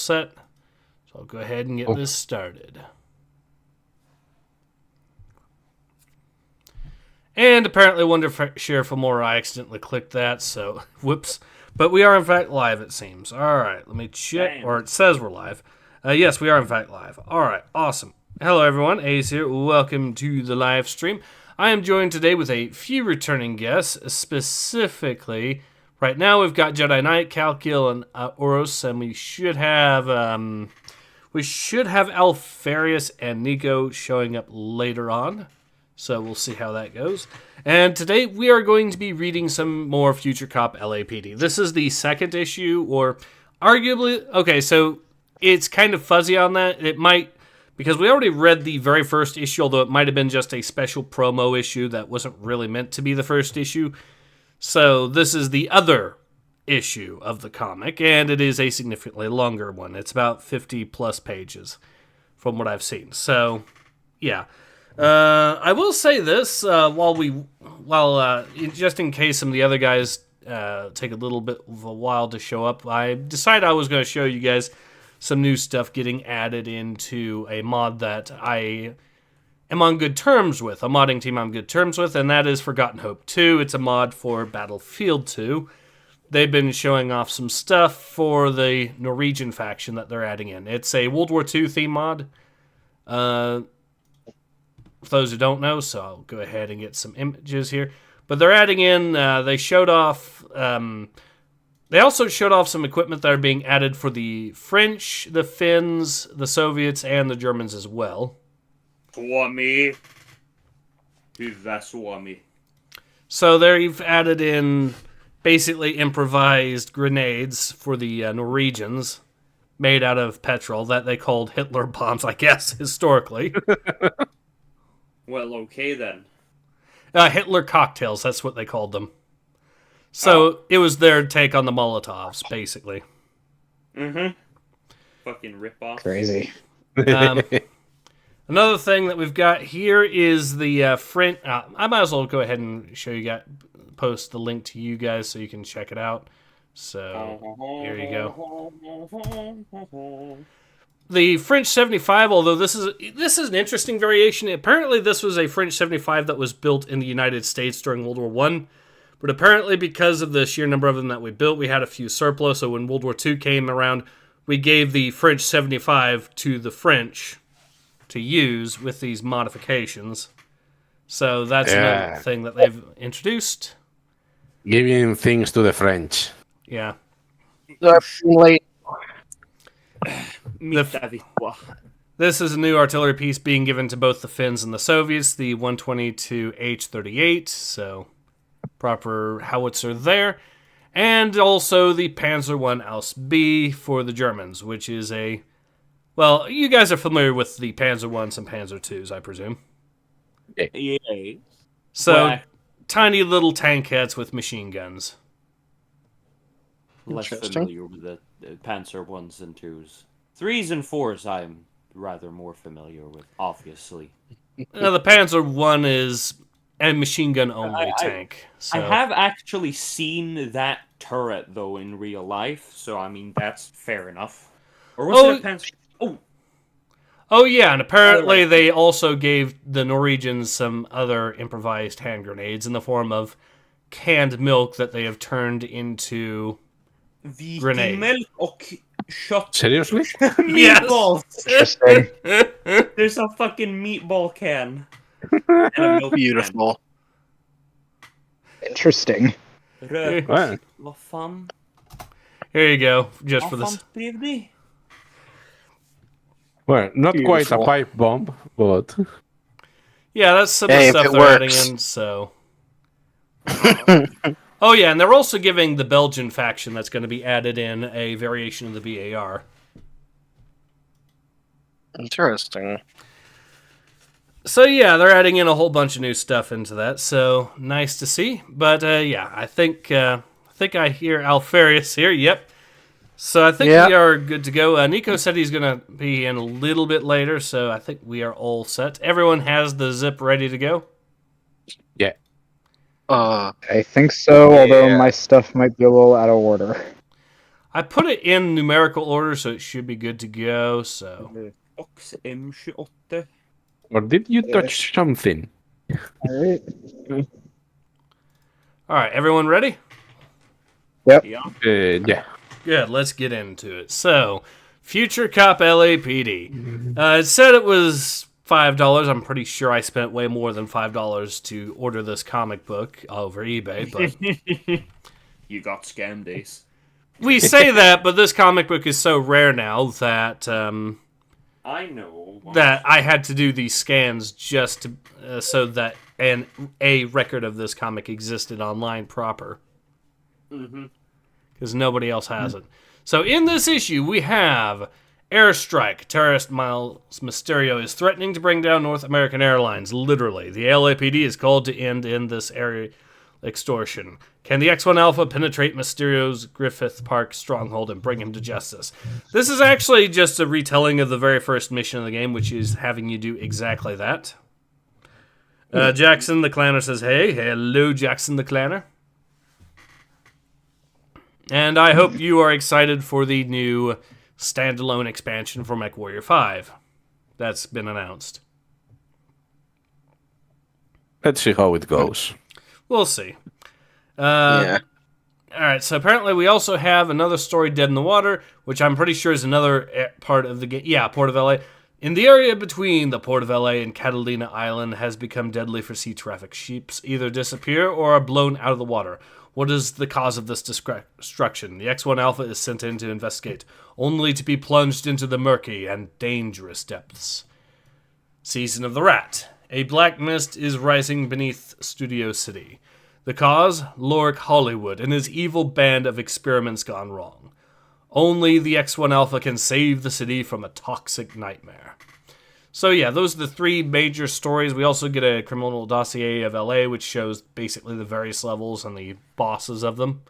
set. So I'll go ahead and get this started. And apparently Wonder Sheriff Amora, I accidentally clicked that, so whoops. But we are in fact live, it seems. Alright, let me check. Damn. Or it says we're live. Yes, we are in fact live. Alright, awesome. Hello everyone, Ace here. Welcome to the live stream. I am joined today with a few returning guests, specifically, right now we've got Jedi Knight, Calkil, and Oros, and we should have Alfarius and Nico showing up later on. So we'll see how that goes. And today we are going to be reading some more Future Cop LAPD. This is the second issue, or arguably... Okay, so it's kind of fuzzy on that. It might... Because we already read the very first issue, although it might have been just a special promo issue that wasn't really meant to be the first issue. So this is the other issue of the comic, and it is a significantly longer one. It's about 50 plus pages from what I've seen. So, yeah. I will say this, just in case some of the other guys take a little bit of a while to show up, I decided I was going to show you guys some new stuff getting added into a mod that I am on good terms with, a modding team I'm on good terms with, and that is Forgotten Hope 2. It's a mod for Battlefield 2. They've been showing off some stuff for the Norwegian faction that they're adding in. It's a World War II theme mod. For those who don't know, so I'll go ahead and get some images here. But they're adding in, they showed off, they also showed off some equipment that are being added for the French, the Finns, the Soviets, and the Germans as well. Swami. Swami. So they've added in basically improvised grenades for the Norwegians, made out of petrol, that they called Hitler bombs, I guess, historically. Well, okay then. Hitler cocktails, that's what they called them. So It was their take on the Molotovs, basically. Mm-hmm. Fucking ripoff. Crazy. Another thing that we've got here is the French... I might as well go ahead and show you guys, post the link to you guys so you can check it out. So, here you go. The French 75, although this is an interesting variation. Apparently, this was a French 75 that was built in the United States during World War I. But apparently, because of the sheer number of them that we built, we had a few surplus. So when World War II came around, we gave the French 75 to the French to use with these modifications. So that's another thing that they've introduced. Giving things to the French. Yeah. This is a new artillery piece being given to both the Finns and the Soviets, the 122 H-38, so proper howitzer there, and also the Panzer I Aus B for the Germans, which is a... Well, you guys are familiar with the Panzer Is and Panzer IIs, I presume. Yeah. So, tiny little tankettes with machine guns. Less familiar with the Panzer Is and IIs. 3s and 4s I'm rather more familiar with, obviously. Now, the Panzer I is a machine gun only tank. So. I have actually seen that turret, though, in real life, so I mean, that's fair enough. Or was it a Panzer... Oh, yeah, and apparently they also gave the Norwegians some other improvised hand grenades in the form of canned milk that they have turned into grenades. Milk och shot. Seriously? Meatballs. Interesting. There's a fucking meatball can. And a milk Beautiful. Can. Interesting. Well. Vad fan? Here you go, just for this. Well, not Beautiful. quite a pipe bomb, but... Yeah, that's some of the stuff they're adding in, so... Oh yeah, and they're also giving the Belgian faction that's going to be added in a variation of the BAR. Interesting. So yeah, they're adding in a whole bunch of new stuff into that, so nice to see. But yeah, I think I hear Alfarius here, yep. So I think we are good to go. Nico said he's going to be in a little bit later, so I think we are all set. Everyone has the zip ready to go? Yeah. I think so, although my stuff might be a little out of order. I put it in numerical order, so it should be good to go. So Box M28. Or did you touch something? Alright. all right, everyone ready? Yep. Yeah. Yeah. Good, let's get into it. So, Future Cop LAPD. It said it was $5. I'm pretty sure I spent way more than $5 to order this comic book over eBay, but You got scammed, Ace. we say that, but this comic book is so rare now that I know. that I had to do these scans just to, so that a record of this comic existed online proper. Because nobody else has it. So in this issue, we have airstrike. Terrorist Miles Mysterio is threatening to bring down North American Airlines. Literally, the LAPD is called to end in this area extortion. Can the X1 Alpha penetrate Mysterio's Griffith Park stronghold and bring him to justice? This is actually just a retelling of the very first mission of the game, which is having you do exactly that. Jackson the Clanner says, hey, hello, Jackson the Clanner. And I hope you are excited for the new standalone expansion for MechWarrior 5 that's been announced. Let's see how it goes. We'll see. Yeah. Alright, so apparently we also have another story, Dead in the Water, which I'm pretty sure is another part of the game. Yeah, Port of LA. In the area between the Port of LA and Catalina Island has become deadly for sea traffic. Ships either disappear or are blown out of the water. What is the cause of this destruction? The X1 Alpha is sent in to investigate, only to be plunged into the murky and dangerous depths. Season of the Rat. A black mist is rising beneath Studio City. The cause? Lorik Hollywood and his evil band of experiments gone wrong. Only the X1 Alpha can save the city from a toxic nightmare. So yeah, those are the three major stories. We also get a criminal dossier of LA, which shows basically the various levels and the bosses of them.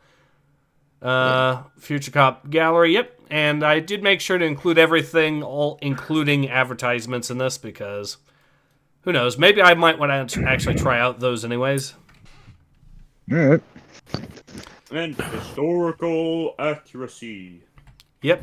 Future Cop Gallery, yep. And I did make sure to include everything, all including advertisements in this, because who knows? Maybe I might want to actually try out those anyways. Alright. And historical accuracy. Yep.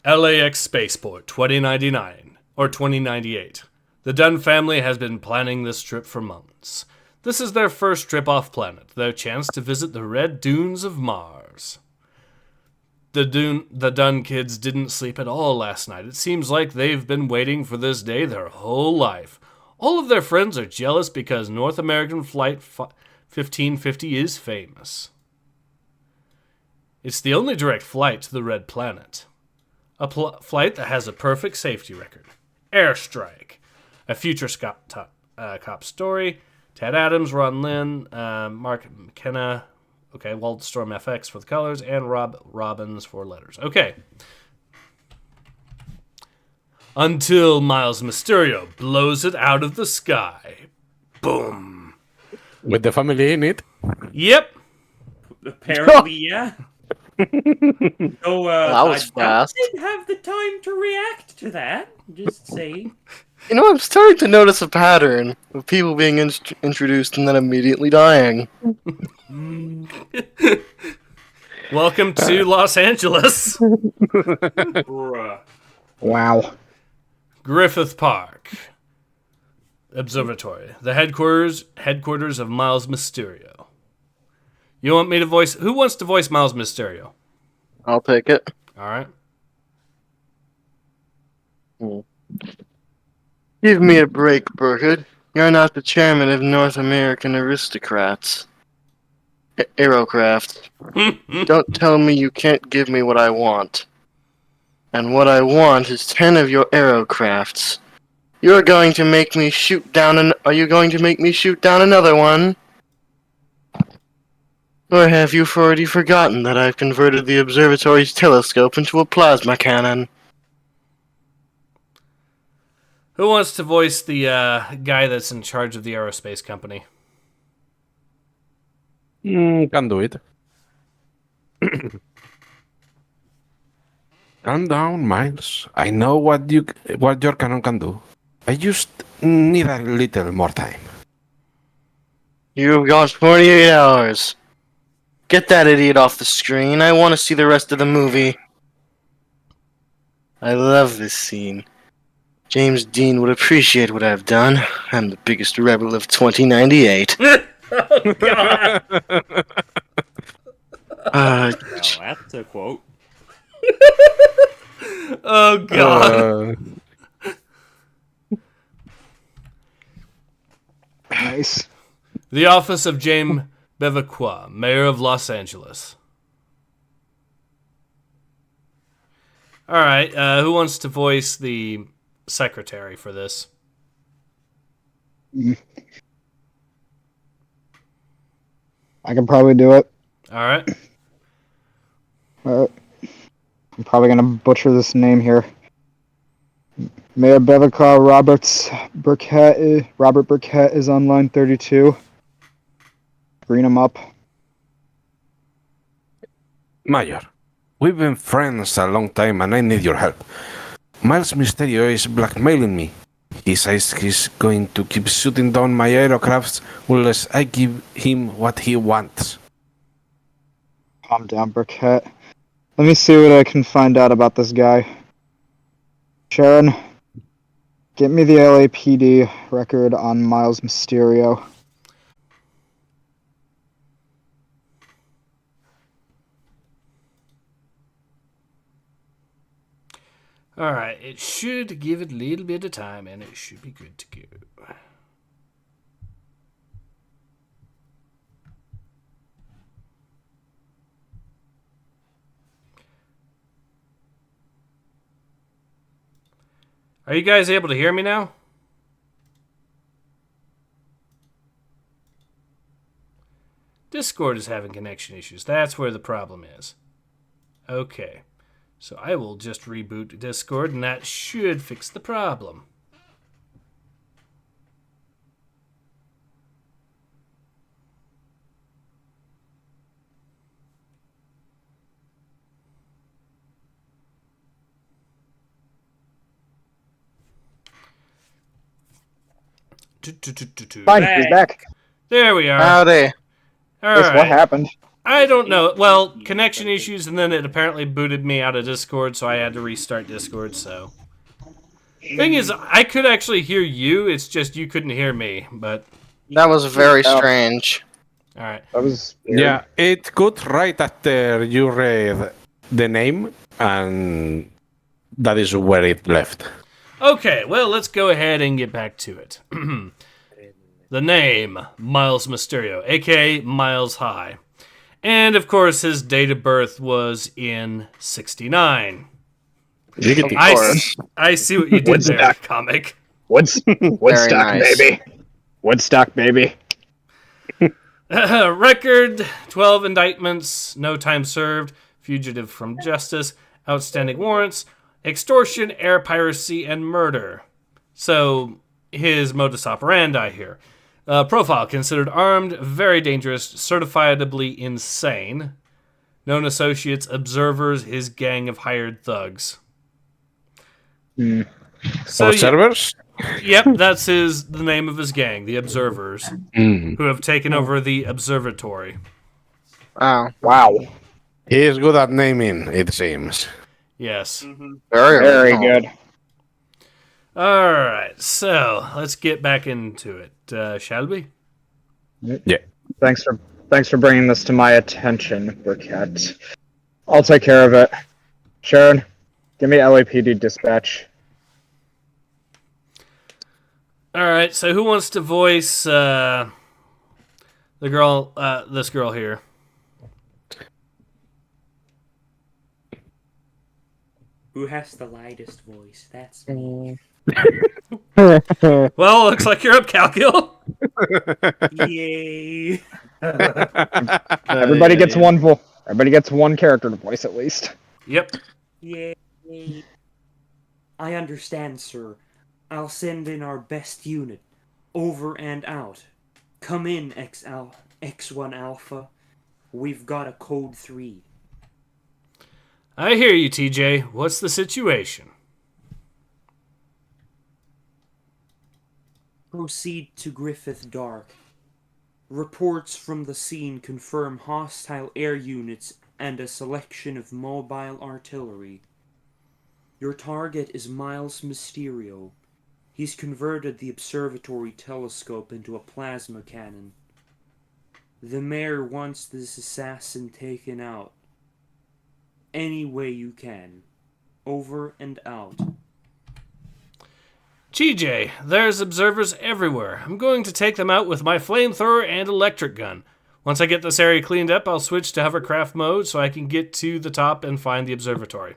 LAX Spaceport, 2099, or 2098. The Dunn family has been planning this trip for months. This is their first trip off planet, their chance to visit the red dunes of Mars. The Dunn kids didn't sleep at all last night. It seems like they've been waiting for this day their whole life. All of their friends are jealous because North American Flight 1550 is famous. It's the only direct flight to the Red Planet. A flight that has a perfect safety record. Airstrike. A future cop story. Ted Adams, Ron Lynn, Mark McKenna. Okay, Wildstorm FX for the colors, and Rob Robbins for letters. Okay. Until Miles Mysterio blows it out of the sky. Boom. With the family in it? Yep. Apparently, yeah. So, That was fast. I didn't have the time to react to that. Just saying. You know, I'm starting to notice a pattern of people being introduced and then immediately dying. Welcome to Los Angeles. Bruh. Wow. Griffith Park Observatory, the headquarters of Miles Mysterio. You want me to voice? Who wants to voice Miles Mysterio? I'll take it. All right. Give me a break, Burkett. You're not the chairman of North American Aristocrats. Aerocraft. Don't tell me you can't give me what I want. And what I want is 10 of your aerocrafts. You're going to make me shoot down are you going to make me shoot down another one? Or have you already forgotten that I've converted the observatory's telescope into a plasma cannon? Who wants to voice the guy that's in charge of the aerospace company? Can do it. Calm down, Miles. I know what your cannon can do. I just need a little more time. You've got 48 hours. Get that idiot off the screen. I want to see the rest of the movie. I love this scene. James Dean would appreciate what I've done. I'm the biggest rebel of 2098. Oh, God. Well, that's a quote. Oh, God. Nice. The office of James Bevacqua, mayor of Los Angeles. All right, who wants to voice the secretary for this? I can probably do it. All right. I'm probably gonna butcher this name here. Mayor Bevica Robert Burkett is on line 32. Green him up. Mayor, we've been friends a long time and I need your help. Miles Mysterio is blackmailing me. He says he's going to keep shooting down my aircrafts unless I give him what he wants. Calm down, Burkett. Let me see what I can find out about this guy. Sharon, get me the LAPD record on Miles Mysterio. All right, it should give it a little bit of time, and it should be good to go. Are you guys able to hear me now? Discord is having connection issues. That's where the problem is. Okay. So I will just reboot Discord, and that should fix the problem. Fine, he's back. There we are. Howdy. All Yes, right. what happened? I don't know. Well, connection issues, and then it apparently booted me out of Discord, so I had to restart Discord, so... Thing is, I could actually hear you, it's just you couldn't hear me, but... That was very Oh. strange. Alright. That was weird. Yeah, it cut right after you read the name, and that is where it left. Okay, well, let's go ahead and get back to it. The name, Miles Mysterio, a.k.a. Miles High. And, of course, his date of birth was in 69. Of course. I see what you did there, Woodstock. comic. Woodstock, nice. baby. Woodstock, baby. Record, 12 indictments, no time served, fugitive from justice, outstanding warrants, extortion, air piracy, and murder. So, his modus operandi here. Profile, considered armed, very dangerous, certifiably insane. Known associates, observers, his gang of hired thugs. So, Observers? yep, that's the name of his gang, the Observers, who have taken over the observatory. Oh, Wow. He is good at naming, it seems. Yes. very, Very original. good. All right, so let's get back into it, shall we? Yeah. Thanks for bringing this to my attention, Burkett. I'll take care of it. Sharon, give me LAPD dispatch. All right, so who wants to voice the girl, this girl here? Who has the lightest voice? That's me. Well, looks like you're up, Calcul. Yay! Everybody gets one Everybody gets one character to voice at least. Yep. Yay! I understand, sir. I'll send in our best unit. Over and out. Come in, X1 Alpha. We've got a code 3. I hear you, TJ. What's the situation? Proceed to Griffith Dark. Reports from the scene confirm hostile air units and a selection of mobile artillery. Your target is Miles Mysterio. He's converted the observatory telescope into a plasma cannon. The mayor wants this assassin taken out. Any way you can. Over and out. GJ, there's observers everywhere. I'm going to take them out with my flamethrower and electric gun. Once I get this area cleaned up, I'll switch to hovercraft mode so I can get to the top and find the observatory.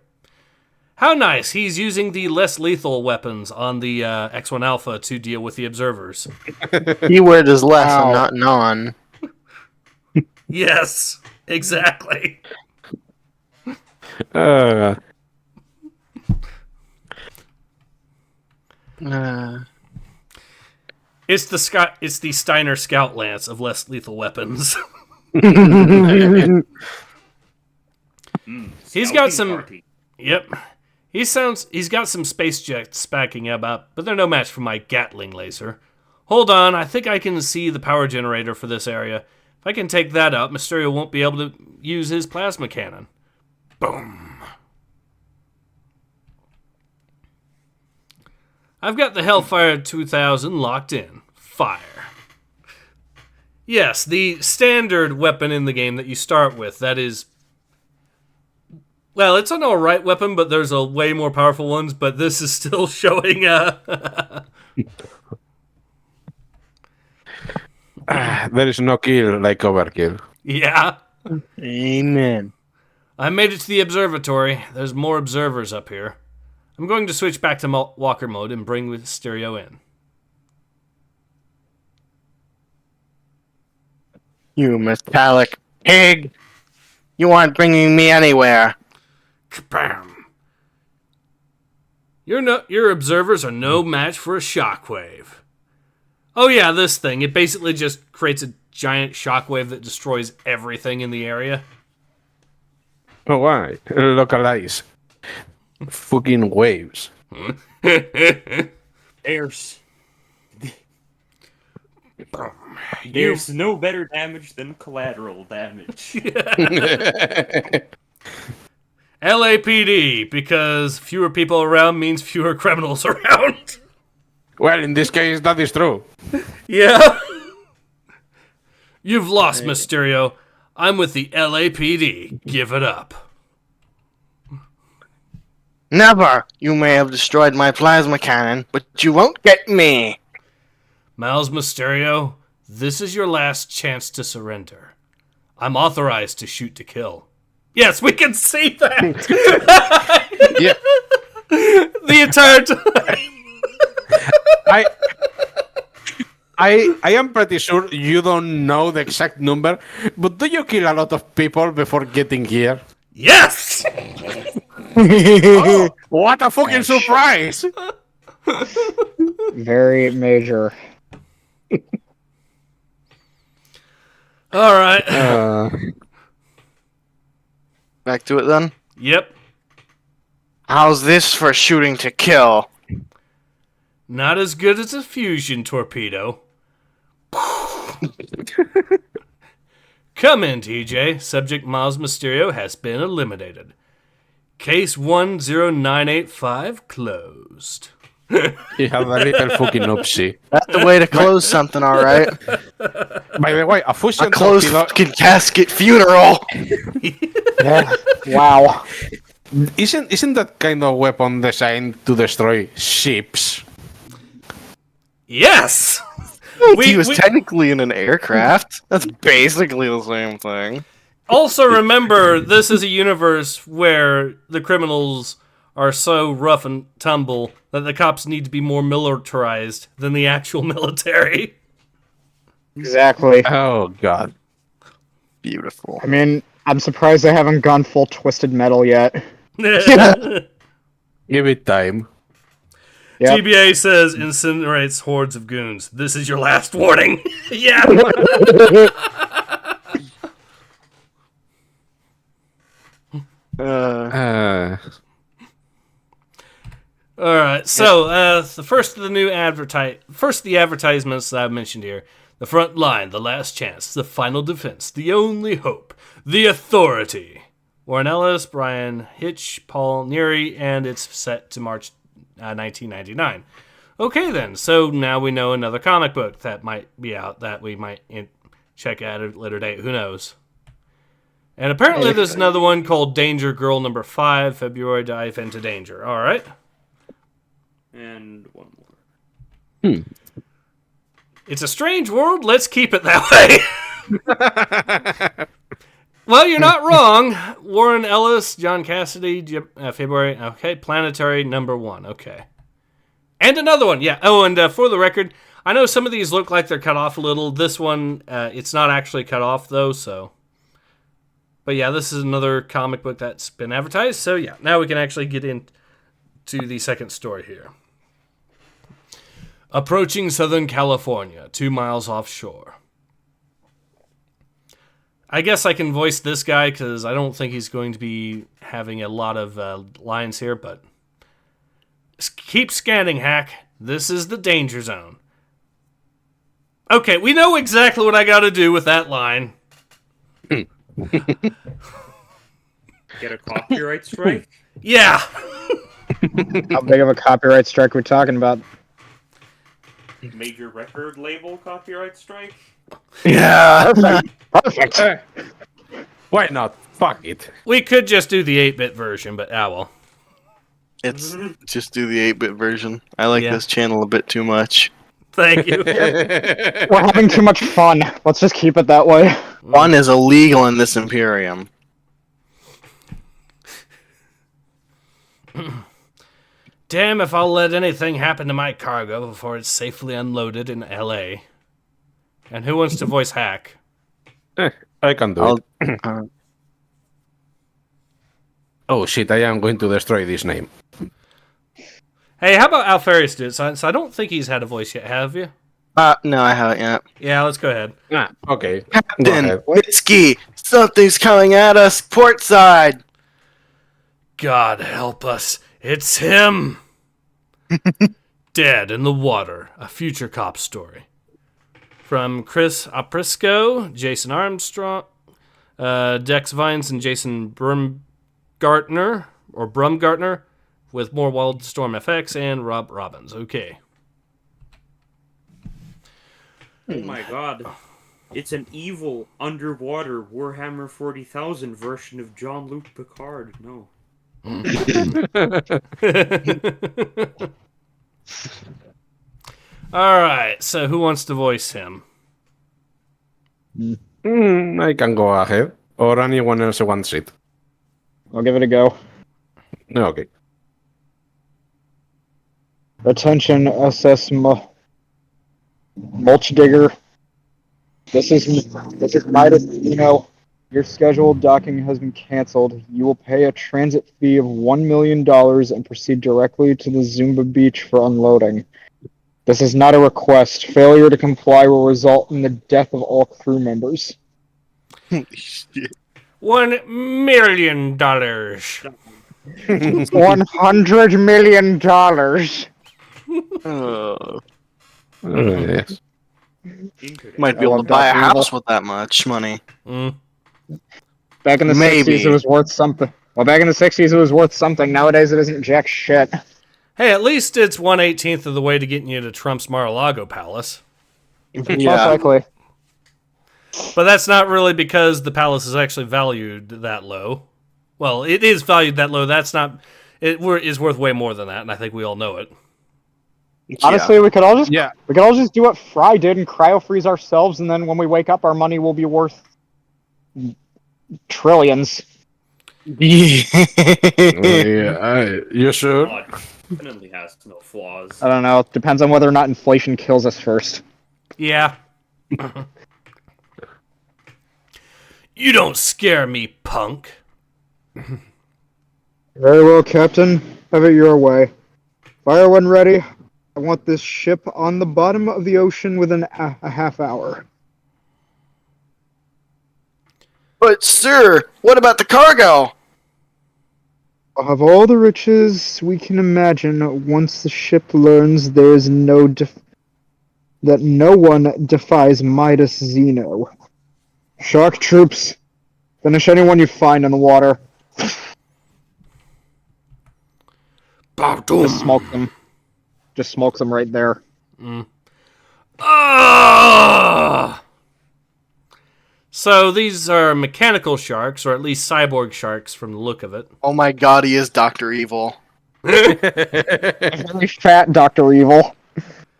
How nice, he's using the less lethal weapons on the X1 Alpha to deal with the observers. Keyword is less and not non. Yes, exactly. It's the Steiner Scout Lance of less lethal weapons. He's got some. Party. Yep. He's got some space jets backing him up, but they're no match for my Gatling laser. Hold on, I think I can see the power generator for this area. If I can take that out, Mysterio won't be able to use his plasma cannon. Boom. I've got the Hellfire 2000 locked in. Fire. Yes, the standard weapon in the game that you start with, that is... Well, it's an alright weapon, but there's a way more powerful ones, but this is still showing... There is no kill like overkill. Yeah. Amen. I made it to the observatory. There's more observers up here. I'm going to switch back to walker mode and bring Mysterio in. You metallic pig! You aren't bringing me anywhere. Kabam! Your observers are no match for a shockwave. Oh yeah, this thing. It basically just creates a giant shockwave that destroys everything in the area. Oh, why? Localize. Fucking waves. There's no better damage than collateral damage. LAPD, because fewer people around means fewer criminals around. Well, in this case, that is true. Yeah. You've lost, Mysterio. I'm with the LAPD. Give it up. Never! You may have destroyed my plasma cannon, but you won't get me! Miles Mysterio, this is your last chance to surrender. I'm authorized to shoot to kill. Yes, we can see that! Yeah. The entire time! I am pretty sure you don't know the exact number, but do you kill a lot of people before getting here? Yes! Oh, what a fucking surprise! Very major. Alright. Back to it then? Yep. How's this for shooting to kill? Not as good as a fusion torpedo. Come in, TJ. Subject Miles Mysterio has been eliminated. Case 10985 closed. You have a little fucking oopsie. That's the way to close something, alright? By the way, a fusion A closed torpedo fucking casket funeral! Yeah. Wow. isn't that kind of weapon designed to destroy ships? Yes! He was technically in an aircraft. That's basically the same thing. Also remember, this is a universe where the criminals are so rough and tumble that the cops need to be more militarized than the actual military. Exactly. Oh god. Beautiful. I mean, I'm surprised they haven't gone full Twisted Metal yet. Give it time. Yep. TBA says incinerates hordes of goons. This is your last warning. Yeah. All right. So the first of the advertisements that I mentioned here. The front line, the last chance, the final defense, the only hope, the authority. Warren Ellis, Brian Hitch, Paul Neary, and it's set to March 1999. Okay then, so now we know another comic book that might be out that we might check out at a later date. Who knows? And apparently there's another one called Danger Girl number 5, February Dive into Danger. All right. And one more. It's a strange world. Let's keep it that way. Well, you're not wrong. Warren Ellis, John Cassidy, February. Okay, Planetary number 1. Okay. And another one. Yeah. Oh, and for the record, I know some of these look like they're cut off a little. This one, it's not actually cut off, though, so. But yeah, this is another comic book that's been advertised. So yeah, now we can actually get into the second story here. Approaching Southern California, 2 miles offshore. I guess I can voice this guy because I don't think he's going to be having a lot of lines here, but keep scanning, Hack. This is the danger zone. Okay, we know exactly what I got to do with that line. Get a copyright strike? Yeah. How big of a copyright strike we're talking about? Major record label copyright strike? Yeah. Perfect. Why not? Fuck it. We could just do the 8-bit version, but well. It's just do the 8-bit version. I like Yeah. this channel a bit too much. Thank you. We're having too much fun. Let's just keep it that way. Fun is illegal in this Imperium. Damn if I'll let anything happen to my cargo before it's safely unloaded in LA. And who wants to voice Hack? I can do I'll, it. Oh shit, I am going to destroy this name. Hey, how about Alfarius do it? So I don't think he's had a voice yet, have you? no, I haven't yet. Yeah, let's go ahead. Ah, okay. Go Captain ahead. Mitski, something's coming at us port side. God help us. It's him! Dead in the Water, a Future Cop story. From Chris Aprisco, Jason Armstrong, Dex Vines, and Jason Brumgartner, with more Wildstorm FX, and Rob Robbins. Okay. Oh my god. It's an evil, underwater Warhammer 40,000 version of Jean-Luc Picard. No. Alright, so who wants to voice him? I can go ahead. Or anyone else wants it. I'll give it a go. Okay. Attention, SS Mulch Digger. This is Midas. Your scheduled docking has been canceled. You will pay a transit fee of $1 million and proceed directly to the Zumba Beach for unloading. This is not a request. Failure to comply will result in the death of all crew members. Shit. $1 million. $100 million. Oh, Yes. might be I able to love buy a Dr. house Evil. with that much money. Back in the Maybe. 60s, it was worth something. Well, back in the 60s, it was worth something. Nowadays, it isn't jack shit. Hey, at least it's 1/18 of the way to getting you to Trump's Mar-a-Lago Palace. Most Yeah. likely. But that's not really because the palace is actually valued that low. Well, it is valued that low. That's not. It is worth way more than that, and I think we all know it. Honestly, we could all just Yeah. do what Fry did and cryo freeze ourselves, and then when we wake up, our money will be worth trillions. Yeah. You sure? God definitely has no flaws. I don't know. It depends on whether or not inflation kills us first. Yeah. You don't scare me, punk. Very well, Captain. Have it your way. Fire when ready. I want this ship on the bottom of the ocean within a half hour. But sir, what about the cargo? I'll have all the riches we can imagine once the ship learns there is no that no one defies Midas Zeno. Shark troops, finish anyone you find in the water. Just smoke them. Just smoke them right there. So these are mechanical sharks, or at least cyborg sharks from the look of it. Oh my god, he is Dr. Evil. Very fat Dr. Evil.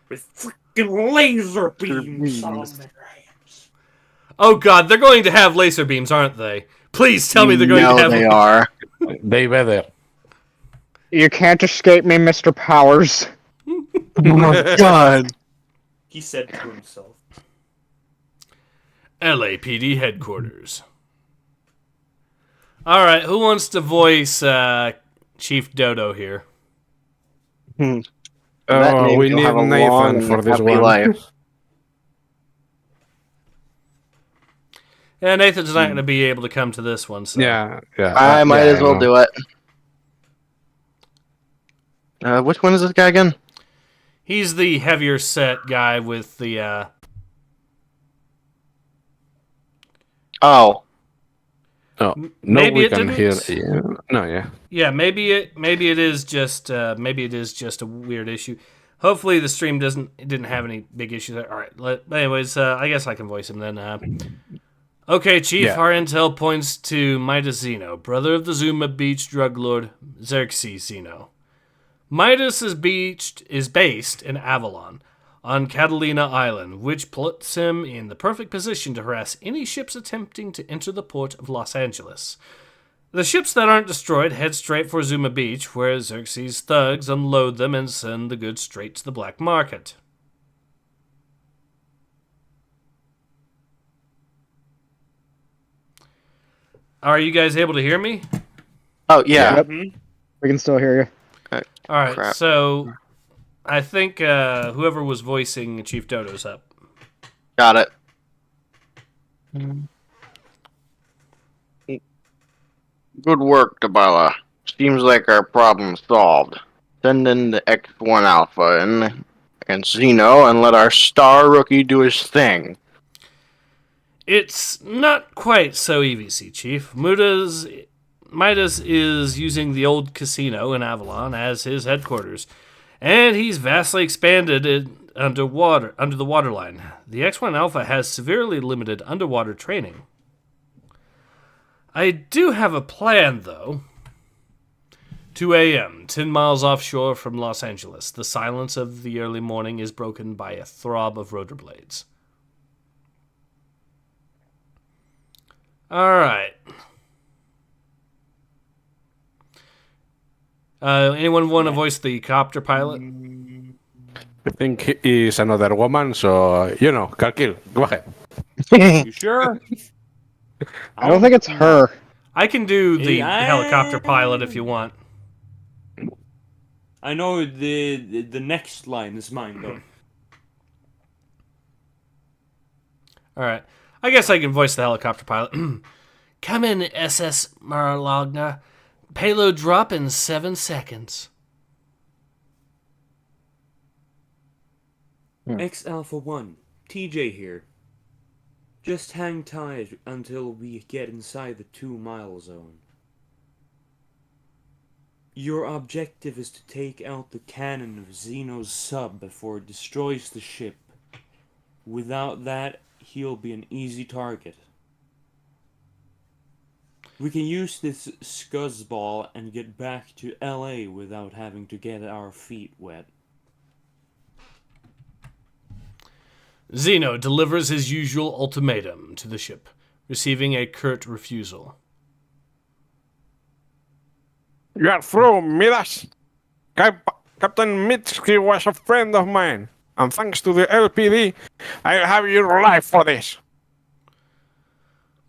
With freaking laser beams on their hands. Oh god, they're going to have laser beams, aren't they? Please tell me they're going to have... they are. They better. You can't escape me, Mr. Powers. Oh my god. He said to himself. LAPD headquarters. Alright, who wants to voice Chief Dodo here? That Oh, name we will need have a long Nathan and for this happy one. life. Yeah, Nathan's not going to be able to come to this one. So. Yeah. I might as well know. do it. Which one is this guy again? He's the heavier set guy with the... Oh. Oh, no, Maybe we it can hear. didn't. Yeah. No, yeah. Yeah, maybe it is just a weird issue. Hopefully the stream didn't have any big issues there. All right. Anyways, I guess I can voice him then. Okay, Chief. Yeah. Our intel points to Midas Zeno, brother of the Zuma Beach drug lord Xerxes Zeno. Midas is based in Avalon, on Catalina Island, which puts him in the perfect position to harass any ships attempting to enter the port of Los Angeles. The ships that aren't destroyed head straight for Zuma Beach, where Xerxes' thugs unload them and send the goods straight to the black market. Are you guys able to hear me? Oh, yeah. Yep. We can still hear you. All right, Crap. so I think whoever was voicing Chief Dodo's up. Got it. Good work, Dabala. Seems like our problem's solved. Send in the X1 Alpha and Zeno and let our star rookie do his thing. It's not quite so easy, Chief. Midas is using the old casino in Avalon as his headquarters, and he's vastly expanded it under the waterline. The X1 Alpha has severely limited underwater training. I do have a plan, though. 2 a.m., 10 miles offshore from Los Angeles. The silence of the early morning is broken by a throb of rotor blades. All right. Anyone want to voice the copter pilot? I think he is another woman, so, Kalkil, go ahead. You sure? I don't think it's her. I can do the Yeah. helicopter pilot if you want. I know the next line is mine, though. All right. I guess I can voice the helicopter pilot. Come in, SS Marlogna. Payload drop in 7 seconds. X Alpha 1, TJ here. Just hang tight until we get inside the 2-mile zone. Your objective is to take out the cannon of Zeno's sub before it destroys the ship. Without that, he'll be an easy target. We can use this scuzzball and get back to LA without having to get our feet wet. Zeno delivers his usual ultimatum to the ship, receiving a curt refusal. You are through, Midas. Captain Mitski was a friend of mine, and thanks to the LPD, I'll have your life for this.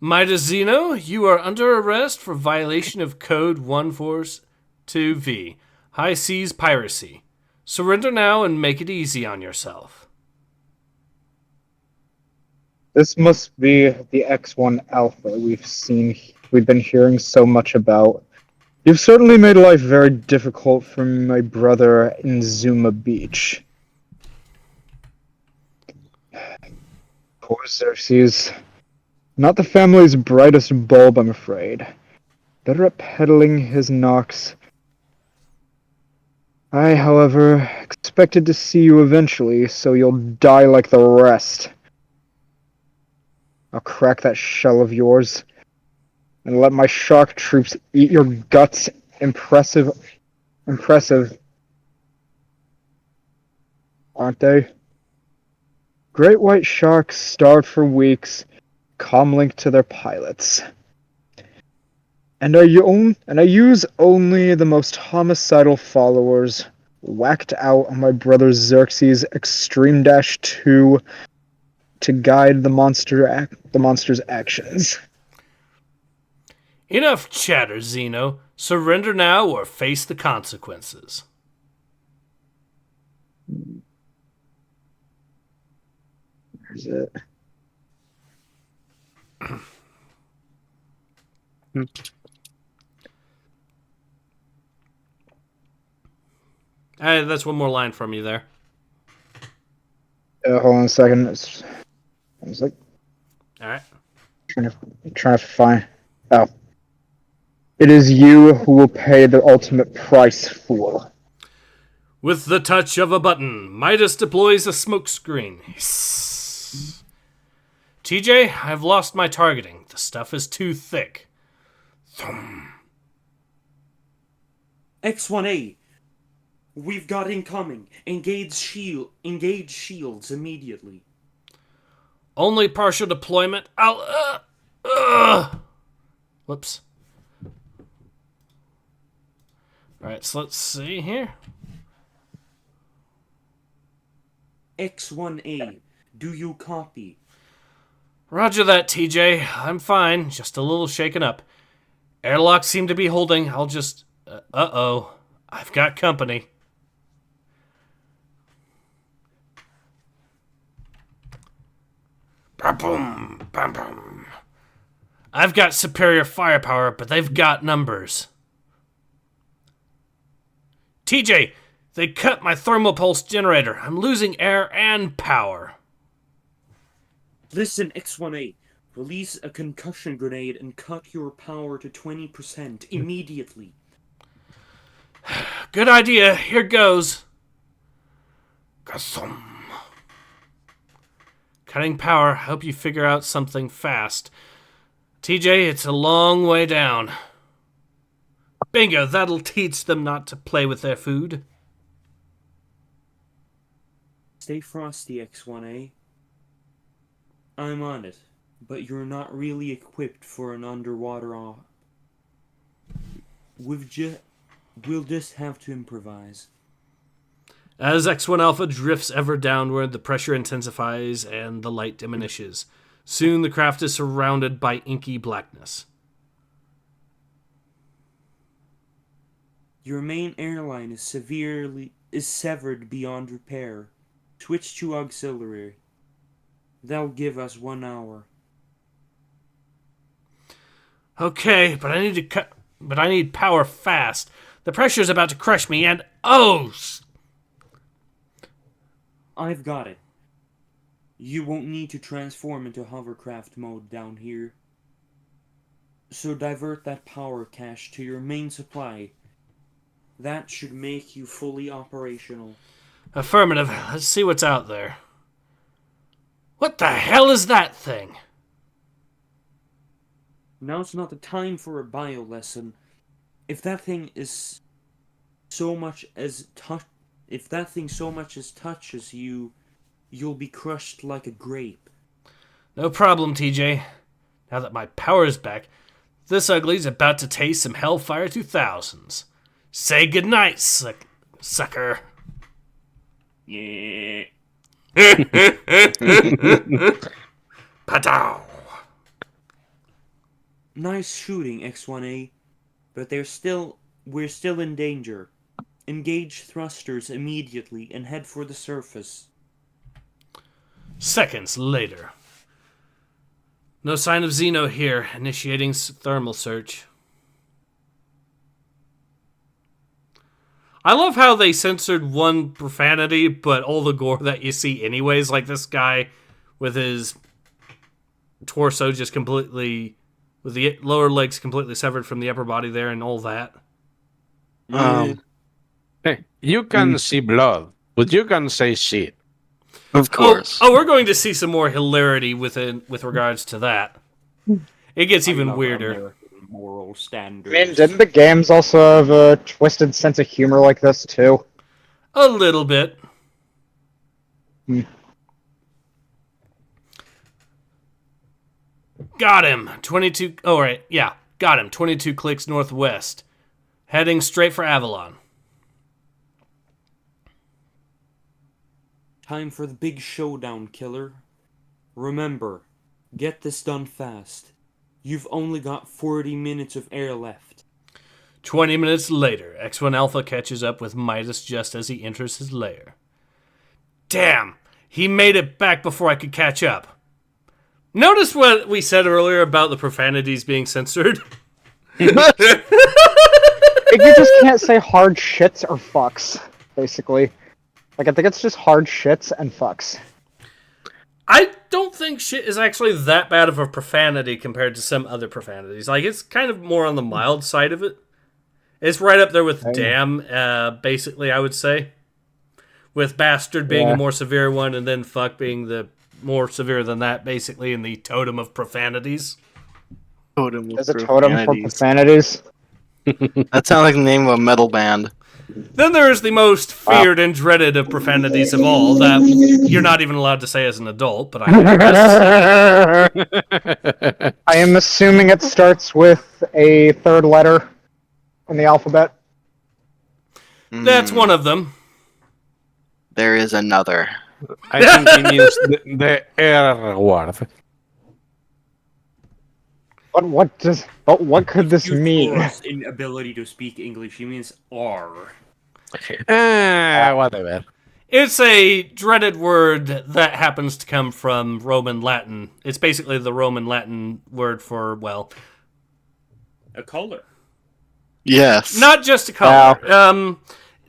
Midas Zeno, you are under arrest for violation of Code 142V, High Seas Piracy. Surrender now and make it easy on yourself. This must be the X1 Alpha we've been hearing so much about. You've certainly made life very difficult for my brother in Zuma Beach. Poor Xerxes. Not the family's brightest bulb, I'm afraid. Better at peddling his knocks. I, however, expected to see you eventually, so you'll die like the rest. I'll crack that shell of yours, and let my shark troops eat your guts. Impressive, aren't they? Great white sharks starved for weeks, comlink to their pilots. And I use only the most homicidal followers, whacked out on my brother Xerxes' Extreme Dash 2 to guide the monster's actions. Enough chatter, Zeno. Surrender now or face the consequences. Where's it? That's one more line from you there. Hold on a second. I was like All right. trying to find. Oh, it is you who will pay the ultimate price, fool. With the touch of a button, Midas deploys a smokescreen. TJ, I've lost my targeting. The stuff is too thick. Thump. X1A, we've got incoming. Engage shields immediately. Only partial deployment. Whoops. Alright, so let's see here. X1A, do you copy? Roger that, TJ. I'm fine. Just a little shaken up. Airlocks seem to be holding. I'll just... uh-oh. I've got company. Ba-boom, ba-boom. I've got superior firepower, but they've got numbers. TJ, they cut my thermal pulse generator. I'm losing air and power. Listen, X1A, release a concussion grenade and cut your power to 20% immediately. Good idea. Here goes. Kasum. Cutting power. Hope you figure out something fast. TJ, it's a long way down. Bingo, that'll teach them not to play with their food. Stay frosty, X1A. I'm on it, but you're not really equipped for an underwater op. We'll just have to improvise. As X1 Alpha drifts ever downward, the pressure intensifies and the light diminishes. Soon the craft is surrounded by inky blackness. Your main airline is severed beyond repair. Switch to auxiliary. That'll give us 1 hour. Okay, but I need power fast. The pressure's about to crush me and I've got it. You won't need to transform into hovercraft mode down here. So divert that power cache to your main supply. That should make you fully operational. Affirmative. Let's see what's out there. What the hell is that thing? Now's not the time for a bio lesson. If that thing so much as touches you, you'll be crushed like a grape. No problem, TJ. Now that my power's back, this ugly's about to taste some Hellfire 2000s. Say goodnight, sucker. Yeah. Patow. Nice shooting, X1A, but we're still in danger. Engage thrusters immediately and head for the surface. Seconds later. No sign of Zeno here. Initiating thermal search. I love how they censored one profanity, but all the gore that you see anyways, like this guy with his torso just completely, with the lower legs completely severed from the upper body there and all that. Hey, you can see blood, but you can say shit. Of course. Oh, we're going to see some more hilarity with regards to that. It gets I even love weirder. American moral standards. I mean, didn't the games also have a twisted sense of humor like this too? A little bit. Got him. 22. Oh, right. Yeah. Got him. 22 clicks northwest. Heading straight for Avalon. Time for the big showdown, killer. Remember, get this done fast. You've only got 40 minutes of air left. 20 minutes later, X1 Alpha catches up with Midas just as he enters his lair. Damn! He made it back before I could catch up. Notice what we said earlier about the profanities being censored? You just can't say hard shits or fucks, basically. Like, I think it's just hard shits and fucks. I don't think shit is actually that bad of a profanity compared to some other profanities. Like, it's kind of more on the mild side of it. It's right up there with damn, basically, I would say. With bastard being a more severe one, and then fuck being the more severe than that, basically, in the totem of profanities. There's a totem for profanities. That sounds like the name of a metal band. Then there is the most feared and dreaded of profanities of all, that you're not even allowed to say as an adult, but I guess. I am assuming it starts with a third letter in the alphabet. That's one of them. There is another. I think he means the R word. But what could this mean? His inability to speak English, he means R. Whatever. It's a dreaded word that happens to come from Roman Latin. It's basically the Roman Latin word for, well... A color. Yes. Not just a color.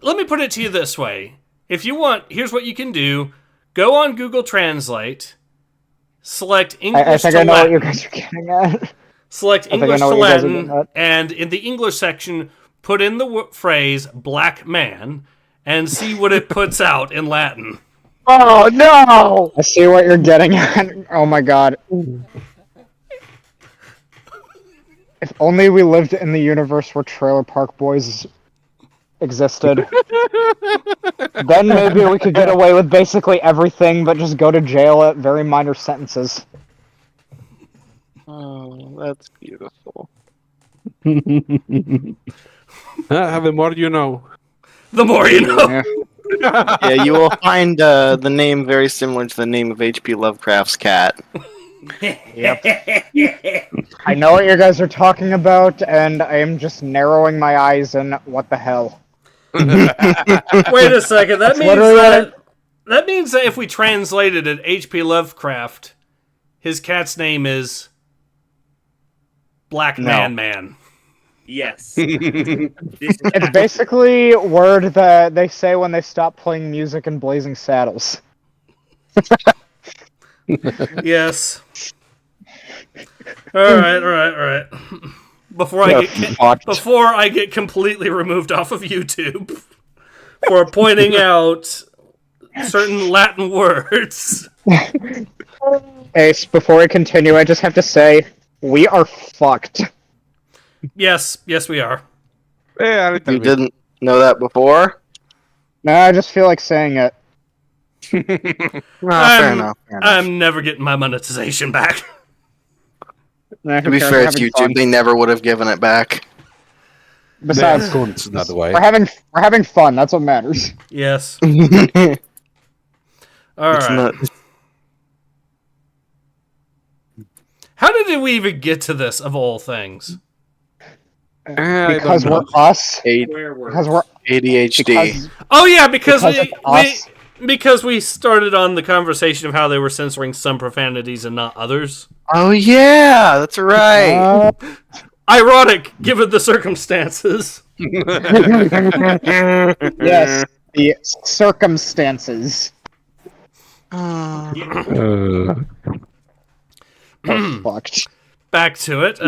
Let me put it to you this way. If you want, here's what you can do. Go on Google Translate, select English I think to I know Latin. what you guys are getting at. Select I think I English know to what you guys are Latin, getting at. and in the English section, put in the phrase black man, and see what it puts out in Latin. Oh no! I see what you're getting at. Oh my god. If only we lived in the universe where Trailer Park Boys existed. Then maybe we could get away with basically everything, but just go to jail at very minor sentences. Oh, that's beautiful. The more you know. The more you know. Yeah, you will find the name very similar to the name of H.P. Lovecraft's cat. Yep. I know what you guys are talking about, and I am just narrowing my eyes and what the hell. Wait a second. That means that if we translated it, H.P. Lovecraft, his cat's name is Black Man. Yes. It's basically a word that they say when they stop playing music in Blazing Saddles. Yes. All right. Before I get completely removed off of YouTube for pointing out certain Latin words. Ace, before I continue, I just have to say, we are fucked. Yes, we are. Yeah, You didn't know that before? No, I just feel like saying it. Fair enough. I'm never getting my monetization back. To be fair, it's YouTube. They never would have given it back. Besides, it's not the way. we're having fun. That's what matters. Yes. It's All right. not. How did we even get to this, of all things? Because we're us. Where were Because we're ADHD. Oh yeah, because us. because we started on the conversation of how they were censoring some profanities and not others. Oh yeah, that's right. Ironic, given the circumstances. Yes, the circumstances. Fucked. Back to it.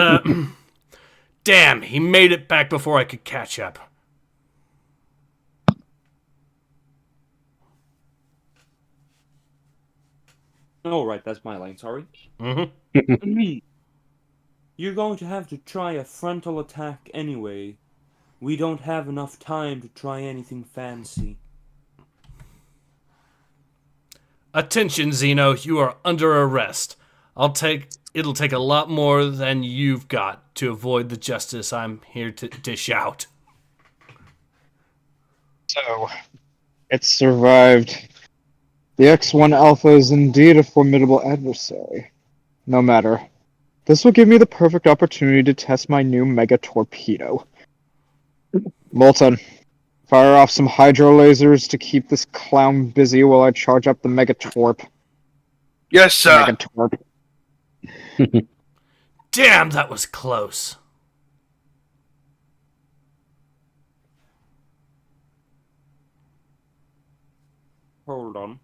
Damn, he made it back before I could catch up. Oh, right, that's my line, sorry. Mm-hmm. You're going to have to try a frontal attack anyway. We don't have enough time to try anything fancy. Attention, Zeno, you are under arrest. It'll take a lot more than you've got to avoid the justice I'm here to dish out. So, it survived. The X1 Alpha is indeed a formidable adversary. No matter. This will give me the perfect opportunity to test my new Mega Torpedo. Molten, fire off some hydro lasers to keep this clown busy while I charge up the Mega Torp. Yes, sir. Mega Torp. Damn, that was close. Hold on.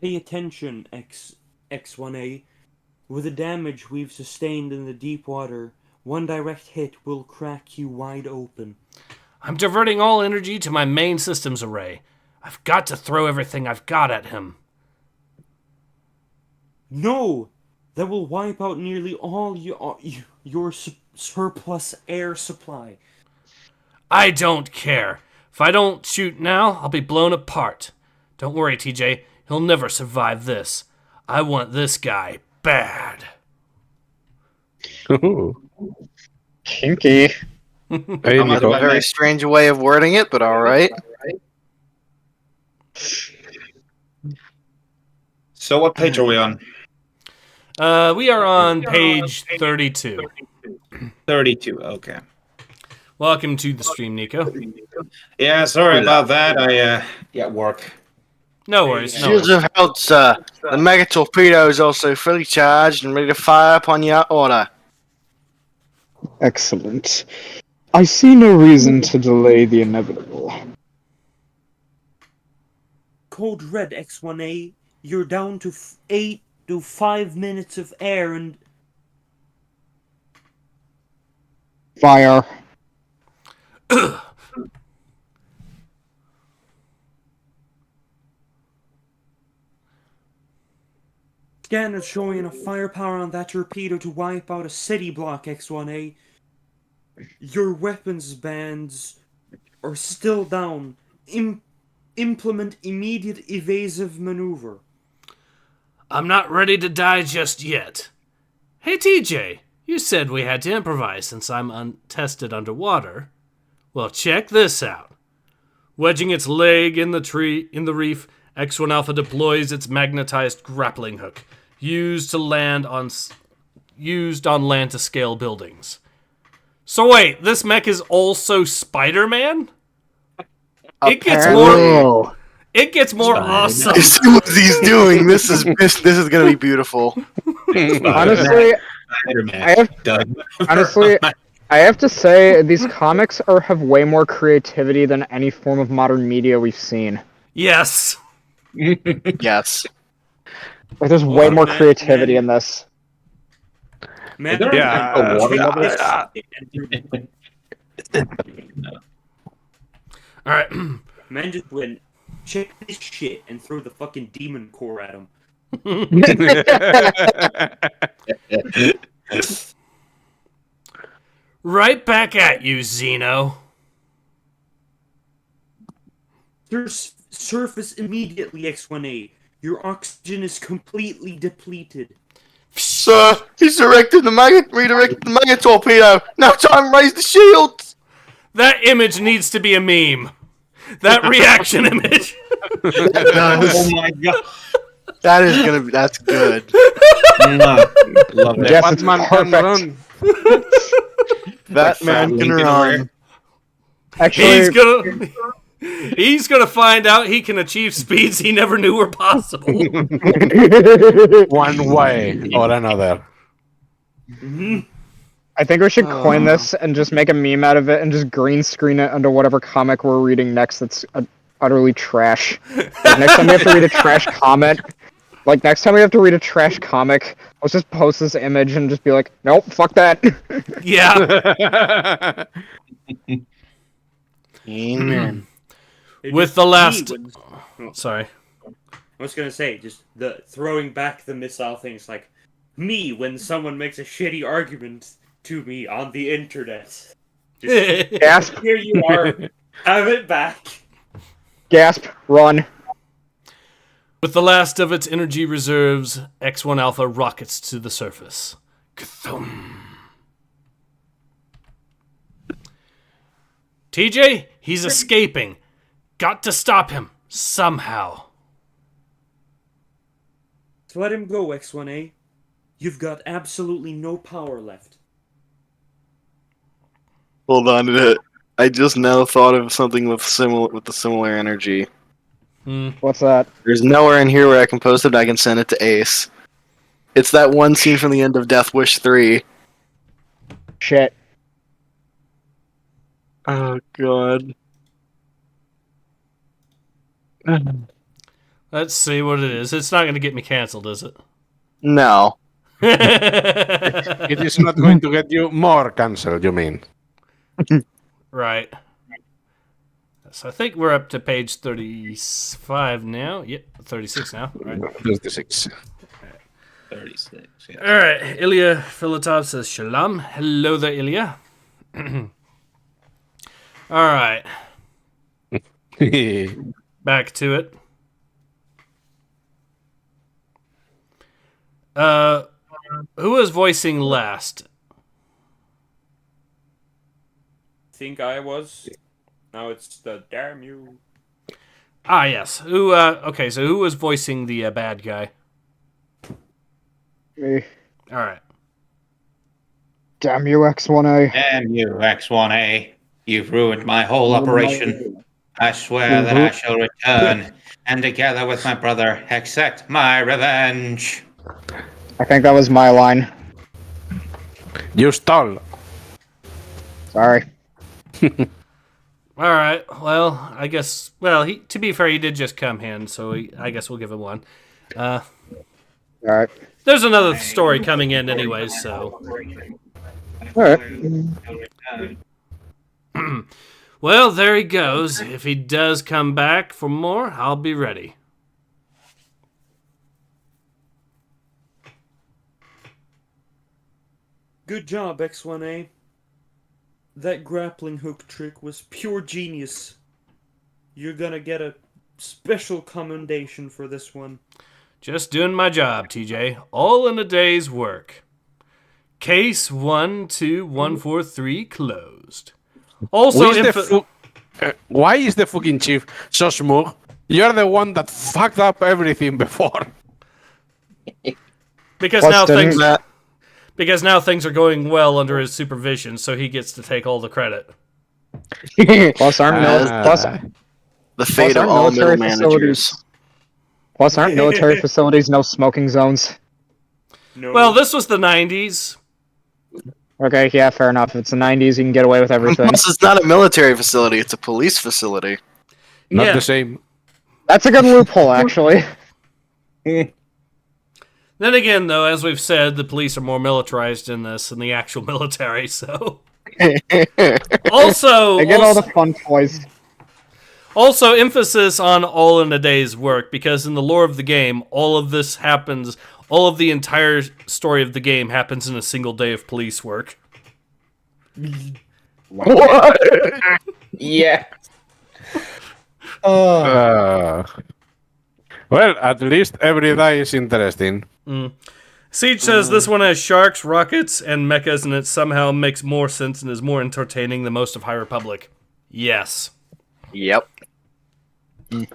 Pay attention, X1A. With the damage we've sustained in the deep water, one direct hit will crack you wide open. I'm diverting all energy to my main systems array. I've got to throw everything I've got at him. No! That will wipe out nearly all your surplus air supply. I don't care. If I don't shoot now, I'll be blown apart. Don't worry, TJ. He'll never survive this. I want this guy bad. Kinky. Hey, A Nico. very strange way of wording it, but alright. So what page are we on? We are on page 32. 32, okay. Welcome to the stream, Nico. Yeah, sorry about that. I at work. No worries. No Shields worries. of health, sir. The Mega Torpedo is also fully charged and ready to fire upon your order. Excellent. I see no reason to delay the inevitable. Code Red X1A, you're down to 8 to 5 minutes of air and... Fire. Scanners showing enough firepower on that torpedo to wipe out a city block, X1A. Your weapons bands are still down. Implement immediate evasive maneuver. I'm not ready to die just yet. Hey, TJ, you said we had to improvise since I'm untested underwater. Well, check this out. Wedging its leg in the reef, X1 Alpha deploys its magnetized grappling hook, used on land to scale buildings. So wait, this mech is also Spider-Man? It gets more awesome. You see what he's doing? This is gonna be beautiful. Honestly, I have to say these comics have way more creativity than any form of modern media we've seen. Yes. Yes. Like, there's way more creativity in this. Man, Alright. Man just went, check this shit, and throw the fucking demon core at him. Right back at you, Zeno. Surface immediately, X1A. Your oxygen is completely depleted. Sir, he's redirected the Mega Torpedo. Now time to raise the shields. That image needs to be a meme. That reaction image. Oh my god. That's good. Love it. Yes, it's Batman can perfect. run. That man can run. Actually, He's gonna find out he can achieve speeds he never knew were possible. One way or another. I think we should coin this and just make a meme out of it and just green screen it under whatever comic we're reading next that's utterly trash. Like, next time we have to read a trash comment, let's just post this image and just be like, nope, fuck that. Yeah. Amen. With the last... Sorry. I was gonna say, just the throwing back the missile thing. It's like me when someone makes a shitty argument to me on the internet. Just, Gasp. here you are. Have it back. Gasp. Run. With the last of its energy reserves, X1 Alpha rockets to the surface. Kathum. TJ, he's escaping. Got to stop him somehow. So let him go, X1A. You've got absolutely no power left. Hold on to it. I just now thought of something with the similar energy. What's that? There's nowhere in here where I can post it. I can send it to Ace. It's that one scene from the end of Death Wish 3. Shit. Oh god. Let's see what it is. It's not going to get me canceled, is it? No. It is not going to get you more cancelled, you mean? Right. So I think we're up to page 35 now. Yep, 36 now. All right. 36. 36. Yeah. All right. Ilya Filatov says shalom. Hello there, Ilya. All right. Back to it. Who was voicing last? Think I was. Now it's the damn you. Ah, yes. Who? Okay, so who was voicing the bad guy? Me. All right. Damn you, X1A. Damn you, X1A. You've ruined my whole operation. I swear that I shall return, and together with my brother, accept my revenge. I think that was my line. You stole. Sorry. All right. Well, I guess. Well, to be fair, he did just come in, so I guess we'll give him one. Alright. There's another story coming in, anyways. So. Alright. Well, there he goes. If he does come back for more, I'll be ready. Good job, X1A. That grappling hook trick was pure genius. You're gonna get a special commendation for this one. Just doing my job, TJ. All in a day's work. Case 12143 closed. Also, why is the fucking chief so smooth? You're the one that fucked up everything before. because now things are going well under his supervision, so he gets to take all the credit. Plus, The fate of all middle managers. Plus, aren't military facilities no smoking zones? No. Well, this was the 90s. Okay, yeah, fair enough. If it's the 90s, you can get away with everything. Plus, it's not a military facility, it's a police facility. Not Yeah. the same. That's a good loophole, actually. Then again, though, as we've said, the police are more militarized in this than the actual military, so... Also... They get all the fun toys. Also, emphasis on all in a day's work, because in the lore of the game, all of this happens... All of the entire story of the game happens in a single day of police work. What? Yeah. Well, at least every day is interesting. Siege says this one has sharks, rockets, and mechas, and it somehow makes more sense and is more entertaining than most of High Republic. Yes. Yep.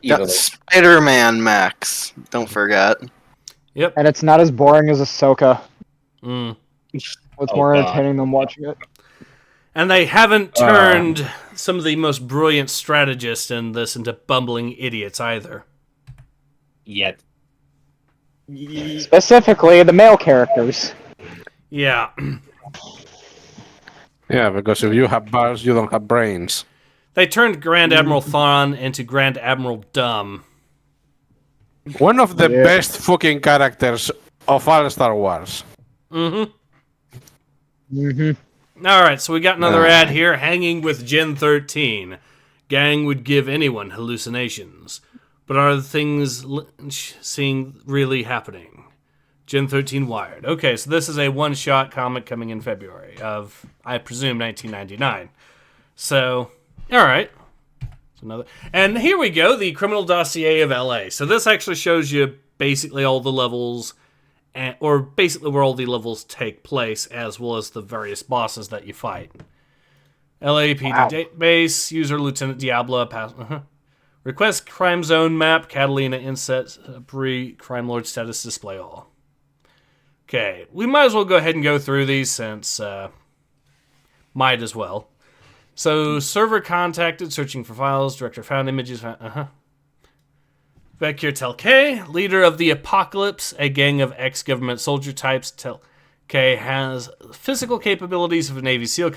Got Spider-Man Max. Don't forget. Yep. And it's not as boring as Ahsoka. Mm. It's more entertaining than watching it. And they haven't turned some of the most brilliant strategists in this into bumbling idiots either. Yet. Specifically, the male characters. Yeah. Yeah, because if you have bars, you don't have brains. They turned Grand Admiral Thrawn into Grand Admiral Dumb. One of the Yeah. best fucking characters of all Star Wars. Mm-hmm. Mm-hmm. All right, so we got another ad here. Hanging with Gen 13. Gang would give anyone hallucinations. But are the things seeing really happening? Gen 13 Wired. Okay, so this is a one-shot comic coming in February of, I presume, 1999. So, all right. And here we go, the Criminal Dossier of LA. So this actually shows you basically all the levels, or basically where all the levels take place, as well as the various bosses that you fight. LAPD database, user Lieutenant Diablo, request crime zone map, Catalina inset, crime lord status display all. Okay, we might as well go ahead and go through these since might as well. So, server contacted, searching for files, director found images, Vecure Tel-K, leader of the Apocalypse, a gang of ex-government soldier types. Tel-K has physical capabilities of a Navy SEAL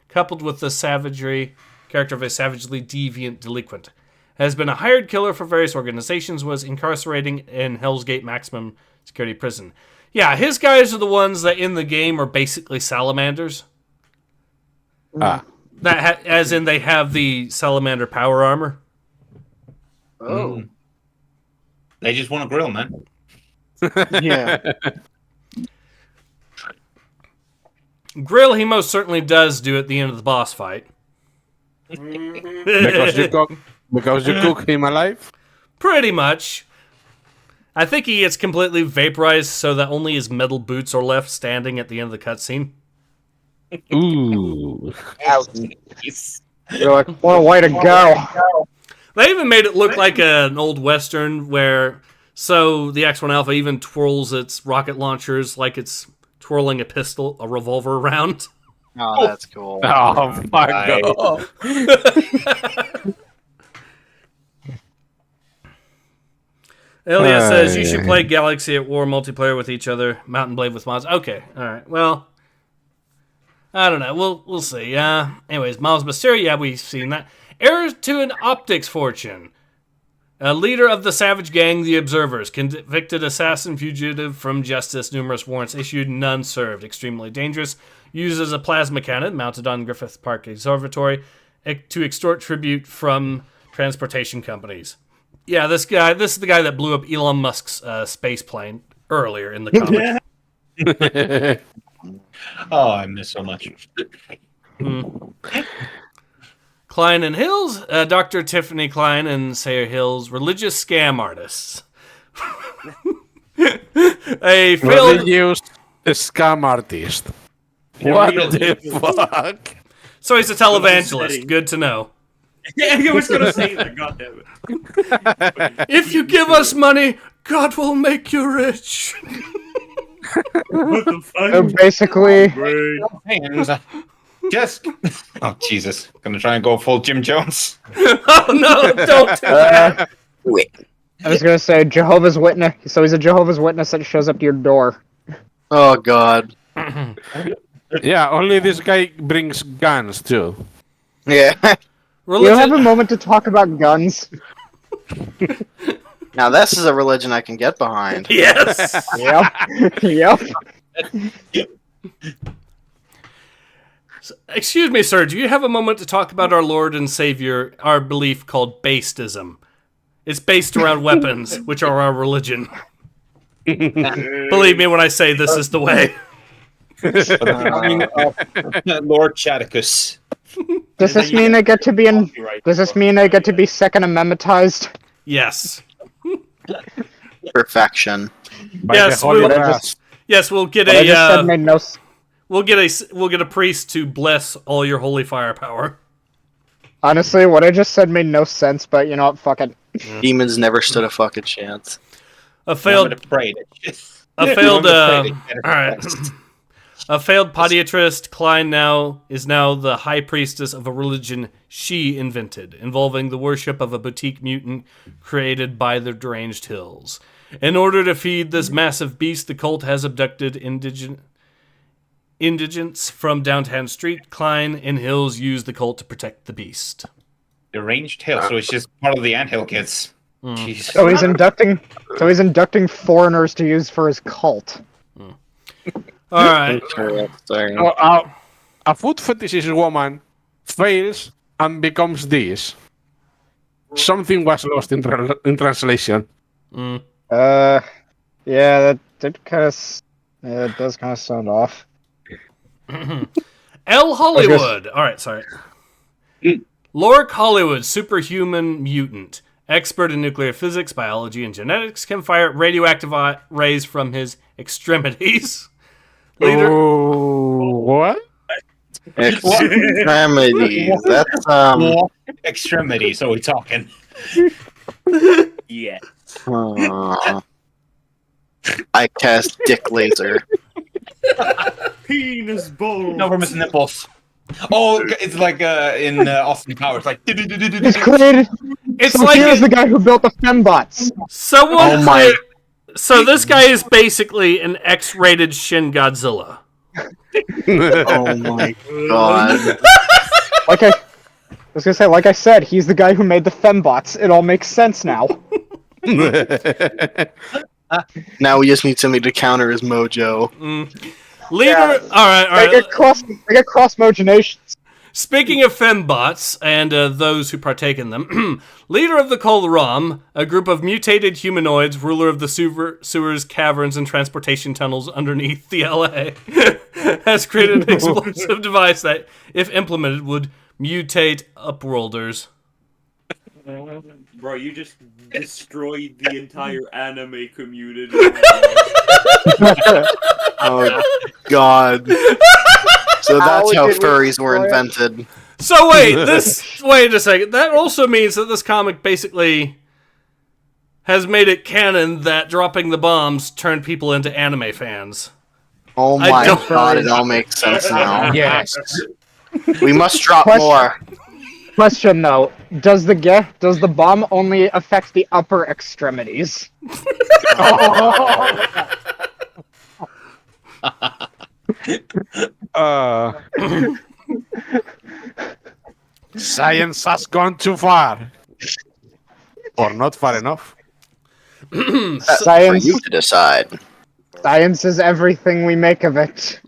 coupled with the character of a savagely deviant delinquent. Has been a hired killer for various organizations, was incarcerating in Hell's Gate maximum security prison. Yeah, his guys are the ones that in the game are basically salamanders. As in they have the salamander power armor. Oh. They just want to grill, man. Yeah. Grill, he most certainly does do at the end of the boss fight. Because you cook him alive? Pretty much. I think he gets completely vaporized so that only his metal boots are left standing at the end of the cutscene. Ooh. You're like, what a way to go. They even made it look like an old Western where, so the X1 Alpha even twirls its rocket launchers like it's twirling a revolver around. Oh, that's cool. Oh, my God. Elia says you should play Galaxy at War multiplayer with each other. Mountain Blade with mods. Okay, all right. Well, I don't know. We'll see. Anyways, Miles Mysterio. Yeah, we've seen that. Heir to an optics fortune. A leader of the Savage Gang, the Observers. Convicted assassin fugitive from justice. Numerous warrants issued, none served. Extremely dangerous. Uses a plasma cannon mounted on Griffith Park Observatory to extort tribute from transportation companies. Yeah, this is the guy that blew up Elon Musk's space plane earlier in the comic. Oh, I miss so much. Klein and Hills, Dr. Tiffany Klein and Sayer Hills, religious scam artists. A failed Religious scam artist. What the fuck? So he's a televangelist. Good to know. Yeah, I was gonna say that. God damn it. If you give us money, God will make you rich. What the fuck? So basically, Hands. Just. Oh, Jesus. Gonna try and go full Jim Jones. Oh no, don't do that. I was gonna say Jehovah's Witness. So he's a Jehovah's Witness that shows up to your door. Oh, God. Yeah, only this guy brings guns, too. Yeah. You have a moment to talk about guns. Now, this is a religion I can get behind. Yes. Yep. Yep. Excuse me, sir. Do you have a moment to talk about our Lord and Savior, our belief called basedism? It's based around weapons, which are our religion. Believe me when I say this is the way. Lord Chadicus. Does this mean I get to be in? Does this mean I get to be Second Amendmentized? Yes. Perfection. By Yes, the Holy we'll- Mass. Yes, we'll get What I just said a made no. we'll get a priest to bless all your holy firepower. Honestly, what I just said made no sense. But you know what? Fuck it. Demons never stood a fucking chance. A failed A failed podiatrist, Klein is now the high priestess of a religion she invented, involving the worship of a boutique mutant created by the deranged hills. In order to feed this massive beast, the cult has abducted indigents from downtown street. Klein and Hills use the cult to protect the beast. The ranged hill, so it's just part of the anthill kids. Jeez. So he's inducting foreigners to use for his cult. All right. Interesting. A foot fetishist woman fails and becomes this. Something was lost in translation. Yeah, that kind of. Yeah, it does kind of sound off. L. Hollywood. All right, sorry. Lork Hollywood, superhuman mutant, expert in nuclear physics, biology, and genetics, can fire radioactive rays from his extremities. Leader. Oh, what? Extremities. That's Extremity, so we're talking. Yeah. I cast Dick Laser. Penis bone. No, from his nipples. Oh, it's like in Austin Powers, like. He's created. It's So like here's the guy who built the fembots. someone. Oh my- So this guy is basically an X-rated Shin Godzilla. Oh my god. Like I was gonna say, like I said, he's the guy who made the fembots. It all makes sense now. Now we just need something to counter his mojo. Leader. Yeah. All right. They get cross-moginations. Speaking of fembots and those who partake in them, leader of the Kol-Ram, a group of mutated humanoids, ruler of the sewers, caverns, and transportation tunnels underneath the LA, has created an explosive device that, if implemented, would mutate Upworlders. Bro, you just destroyed the entire anime community. Oh god. So that's how did we furries were destroy it? invented. So wait a second. That also means that this comic basically has made it canon that dropping the bombs turned people into anime fans. Oh I my don't- god, it all makes sense now. Yes. We must drop Question. more. Question though: does the bomb only affect the upper extremities? Science has gone too far. Or not far enough. That's for Science. you to decide. Science is everything we make of it.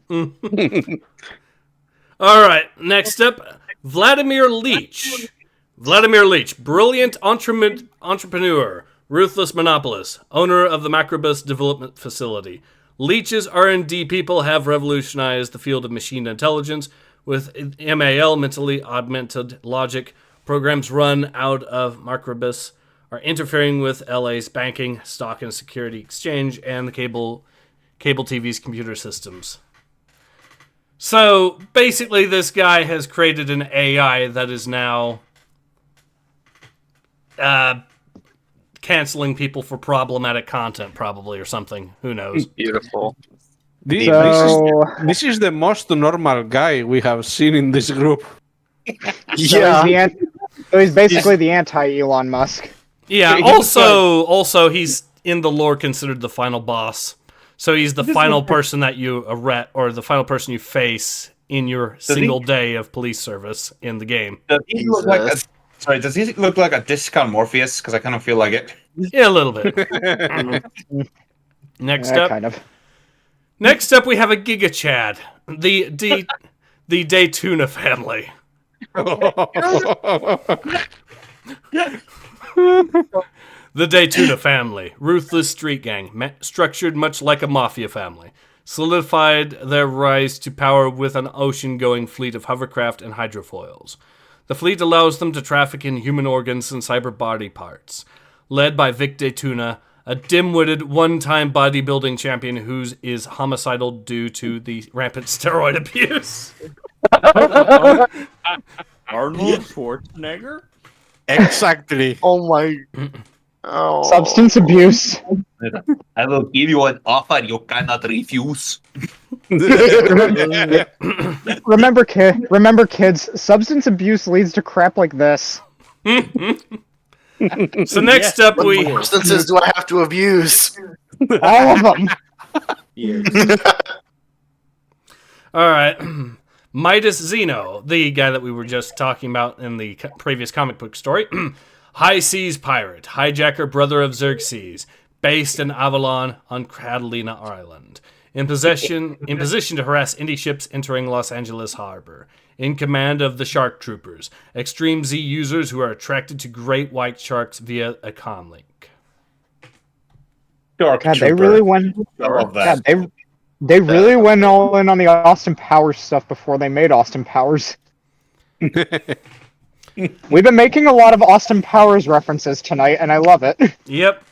All right, next up, Vladimir Leach. Vladimir Leach, brilliant entrepreneur, ruthless monopolist, owner of the Macrobus Development Facility. Leach's R&D people have revolutionized the field of machine intelligence with MAL, mentally augmented logic. Programs run out of Macrobus are interfering with LA's banking, stock and security exchange, and the cable TV's computer systems. So basically, this guy has created an AI that is now canceling people for problematic content, probably, or something. Who knows? Beautiful. This is the most normal guy we have seen in this group. Yeah. So he's basically the anti-Elon Musk. Yeah. Also, he's in the lore considered the final boss. So he's the final person that you arrest, or the final person you face in your single day of police service in the game. Does he look like a, does he look like a discount Morpheus? Because I kind of feel like it. Yeah, a little bit. Next up, Kind of. Next up, we have a Giga Chad, the Daytuna family. The Daytuna family, ruthless street gang, structured much like a mafia family, solidified their rise to power with an ocean-going fleet of hovercraft and hydrofoils. The fleet allows them to traffic in human organs and cyber body parts. Led by Vic Daytuna, a dim-witted, one-time bodybuilding champion who is homicidal due to the rampant steroid abuse. Arnold Schwarzenegger? Exactly. Oh my. Oh. Substance abuse. I will give you an offer you cannot refuse. Remember, kids. Substance abuse leads to crap like this. So next up, What substances do I have to abuse? All of them. Yeah. All right. Midas Zeno, the guy that we were just talking about in the previous comic book story. High Seas Pirate, hijacker, brother of Xerxes, based in Avalon on Catalina Island. In position to harass indie ships entering Los Angeles Harbor. In command of the Shark Troopers, Extreme Z users who are attracted to great white sharks via a comlink. Shark God, they Trooper. really went. I love that. God, they really went all in on the Austin Powers stuff before they made Austin Powers. We've been making a lot of Austin Powers references tonight, and I love it. Yep.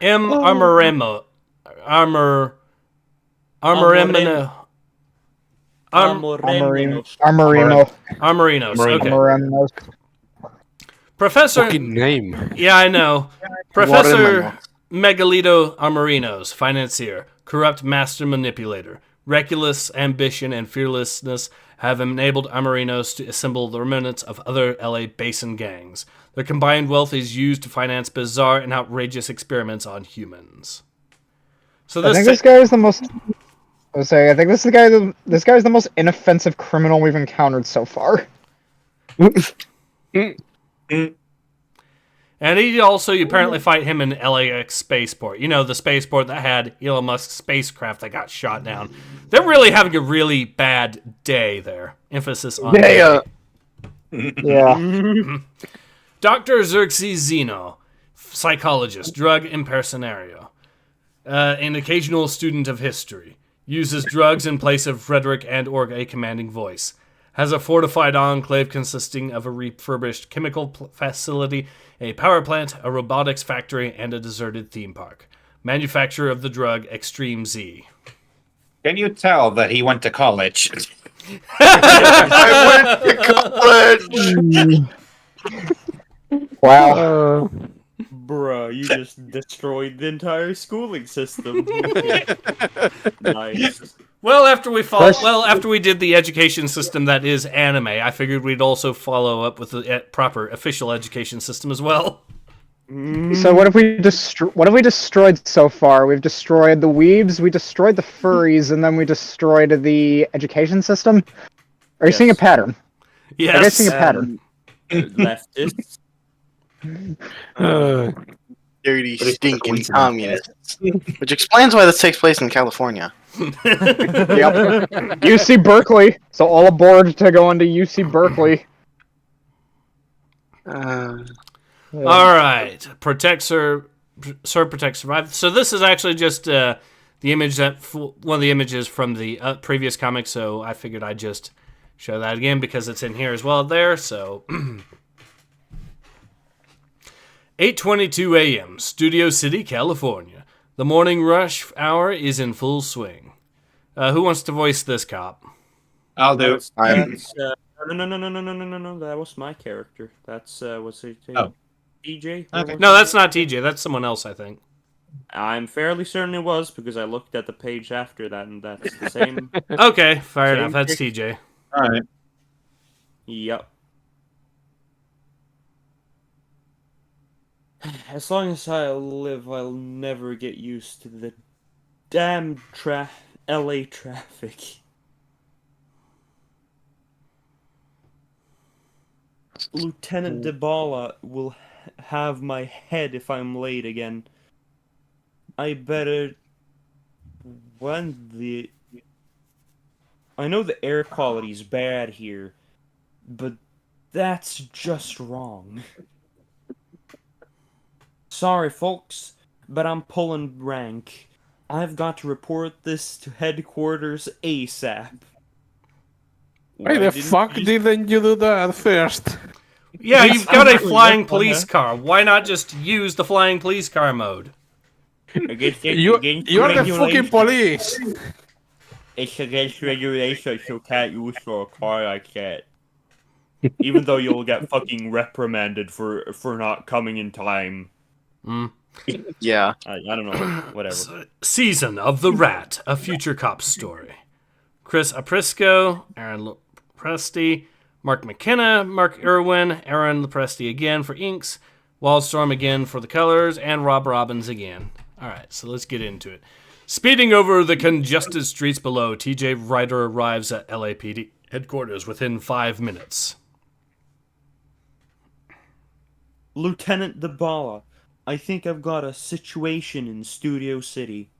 Armoremo. Armoremo. Amoremos. Armorino. Armorinos. Okay. Professor. Fucking name. Yeah, I know. Professor Megalito Armorinos, financier, corrupt master manipulator. Reckless ambition and fearlessness have enabled Armorinos to assemble the remnants of other LA basin gangs. Their combined wealth is used to finance bizarre and outrageous experiments on humans. So I think this guy is the most. I was saying, I think this guy is the most inoffensive criminal we've encountered so far. And he also, you apparently fight him in LAX spaceport. You know, the spaceport that had Elon Musk's spacecraft that got shot down. They're really having a really bad day there. Emphasis on Yeah. Yeah. Dr. Xerxes Zeno, psychologist, drug impersonario, an occasional student of history. Uses drugs in place of rhetoric and or a commanding voice. Has a fortified enclave consisting of a refurbished chemical facility, a power plant, a robotics factory, and a deserted theme park. Manufacturer of the drug Extreme Z. Can you tell that he went to college? I went to college! Wow. Bruh, you just destroyed the entire schooling system. Nice. Well, after we did the education system that is anime, I figured we'd also follow up with the proper official education system as well. So what have we destroyed so far? We've destroyed the weebs, we destroyed the furries, and then we destroyed the education system. Are you seeing a pattern? Yes. Are you seeing a pattern? Leftists. Dirty, stinking communists. Which explains why this takes place in California. Yep. UC Berkeley. So all aboard to go into UC Berkeley. All right. Protect, Sir, Protect, Survive. So this is actually just the image that one of the images from the previous comic. So I figured I'd just show that again because it's in here as well. There. So 8:22 a.m. Studio City, California. The morning rush hour is in full swing. Who wants to voice this cop? I'll do. No. That was my character. That's what's it? Oh. TJ? Okay. No, that's not TJ. That's someone else, I think. I'm fairly certain it was because I looked at the page after that, and that's the same. Okay, fair Same enough. That's pick. TJ. All right. Yep. As long as I live, I'll never get used to the damn LA traffic. Lieutenant DeBala will have my head if I'm late again. I better... I know the air quality's bad here, but that's just wrong. Sorry, folks, but I'm pulling rank. I've got to report this to headquarters ASAP. Why the fuck didn't you do that first? Yeah, you've got a flying police car. Why not just use the flying police car mode? You're the fucking police. It's against regulations, so can't use for a car like that. Even though you'll get fucking reprimanded for not coming in time. Yeah. I don't know. Whatever. Season of the Rat, a future cop story. Chris Aprisco, Aaron Lepresti, Mark McKenna, Mark Irwin, Aaron Lepresti again for inks, Wildstorm again for the colors, and Rob Robbins again. Alright, so let's get into it. Speeding over the congested streets below, TJ Ryder arrives at LAPD headquarters within 5 minutes. Lieutenant DeBala, I think I've got a situation in Studio City.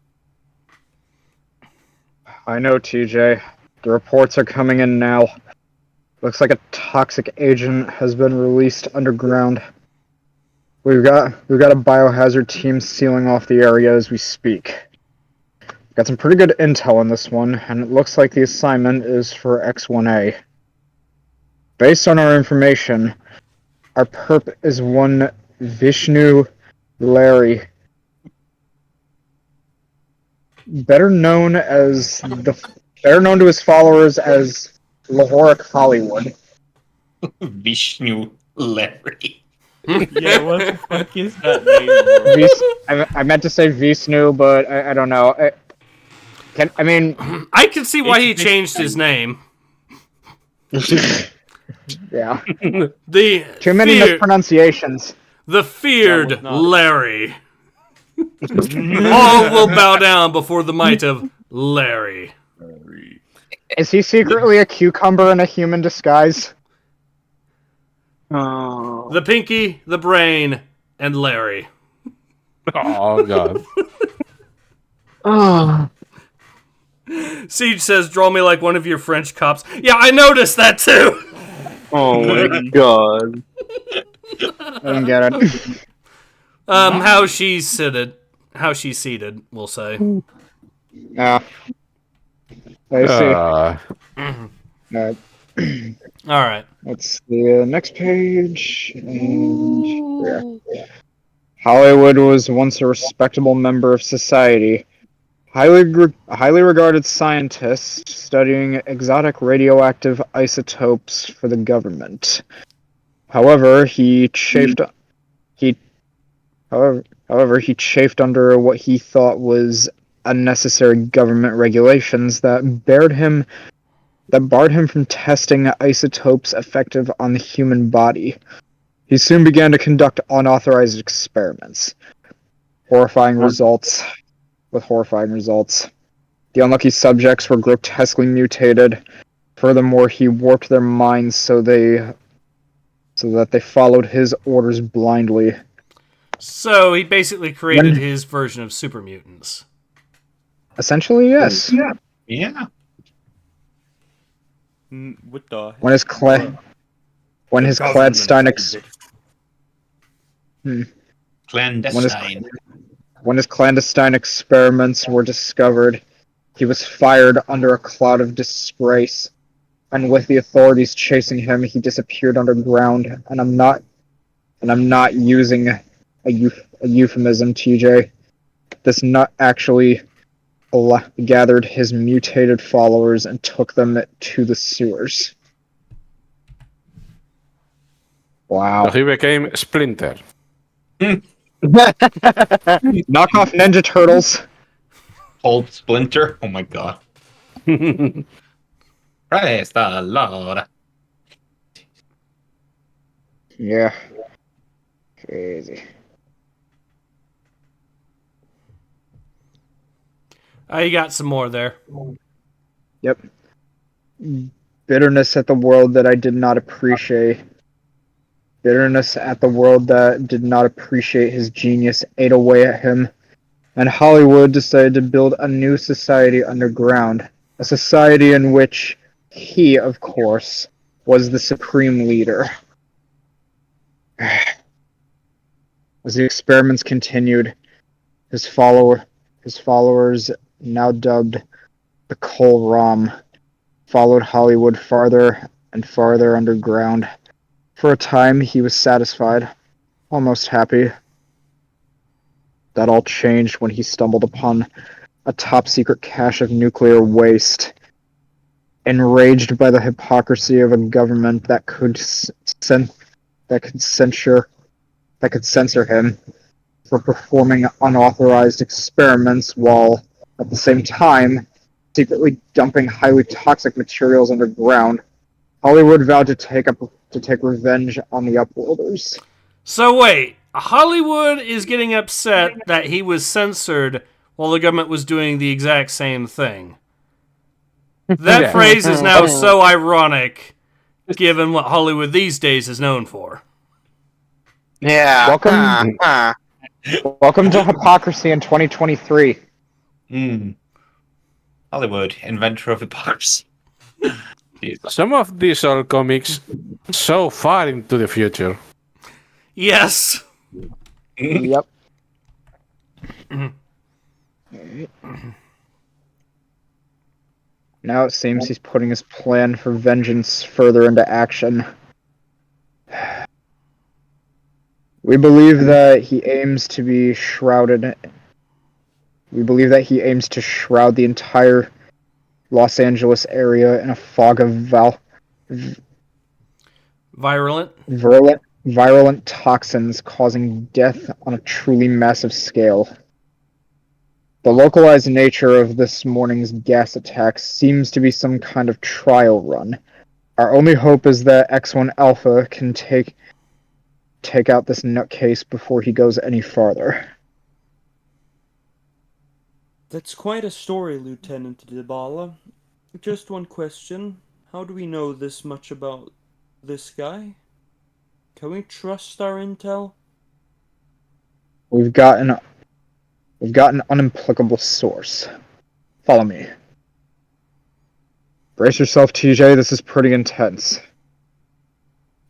I know, TJ. The reports are coming in now. Looks like a toxic agent has been released underground. We've got a biohazard team sealing off the area as we speak. Got some pretty good intel on this one, and it looks like the assignment is for X1A. Based on our information, our perp is one Vishnu Larry, better known to his followers as Lahoric Hollywood. Vishnu Larry. Yeah, what the fuck is that name, bro? I meant to say Vishnu, but I don't know. I can see why he changed his name. Yeah. The Too many mispronunciations. The feared That was not- Larry. All will bow down before the might of Larry. Is he secretly a cucumber in a human disguise? Oh. The Pinky, the Brain, and Larry. Oh, God. Oh. Siege says, draw me like one of your French cops. Yeah, I noticed that too! Oh my god. I don't get it. How she's seated, we'll say. Yeah. I see. Alright. Alright. Let's see, next page. And yeah. Hollywood was once a respectable member of society. Highly regarded scientist studying exotic radioactive isotopes for the government. However, he chafed under what he thought was unnecessary government regulations that barred him from testing isotopes effective on the human body. He soon began to conduct unauthorized experiments. Horrifying results. The unlucky subjects were grotesquely mutated. Furthermore, he warped their minds so that they followed his orders blindly. So he basically created his version of super mutants. Essentially, yes. Yeah. What the? When his clandestine experiments were discovered, he was fired under a cloud of disgrace, and with the authorities chasing him, he disappeared underground. And I'm not using a euphemism, TJ. This nut actually gathered his mutated followers and took them to the sewers. Wow. So he became Splinter. Knock off Ninja Turtles. Old Splinter. Oh my god. Praise the Lord. Yeah. Crazy. You got some more there. Yep. Bitterness at the world that I did not appreciate. Bitterness at the world that did not appreciate his genius ate away at him, and Hollywood decided to build a new society underground. A society in which he, of course, was the supreme leader. As the experiments continued, his followers, now dubbed the Kol Ram, followed Hollywood farther and farther underground. For a time, he was satisfied, almost happy. That all changed when he stumbled upon a top-secret cache of nuclear waste. Enraged by the hypocrisy of a government that could censor him for performing unauthorized experiments while, at the same time, secretly dumping highly toxic materials underground, Hollywood vowed to take revenge on the Upworlders. So wait, Hollywood is getting upset that he was censored while the government was doing the exact same thing. That Yeah. phrase is now so ironic, given what Hollywood these days is known for. Yeah. Welcome- Welcome to hypocrisy in 2023. Hollywood, inventor of hypocrisy. Jesus. Some of these old comics so far into the future. Yes. Yep. Now it seems he's putting his plan for vengeance further into action. We believe that he aims to be shrouded. We believe that he aims to shroud the entire Los Angeles area in a fog of Virulent. virulent toxins causing death on a truly massive scale. The localized nature of this morning's gas attack seems to be some kind of trial run. Our only hope is that X1 Alpha can take out this nutcase before he goes any farther. That's quite a story, Lieutenant Dibala. Just one question. How do we know this much about this guy? Can we trust our intel? We've got an unimplicable source. Follow me. Brace yourself, TJ. This is pretty intense.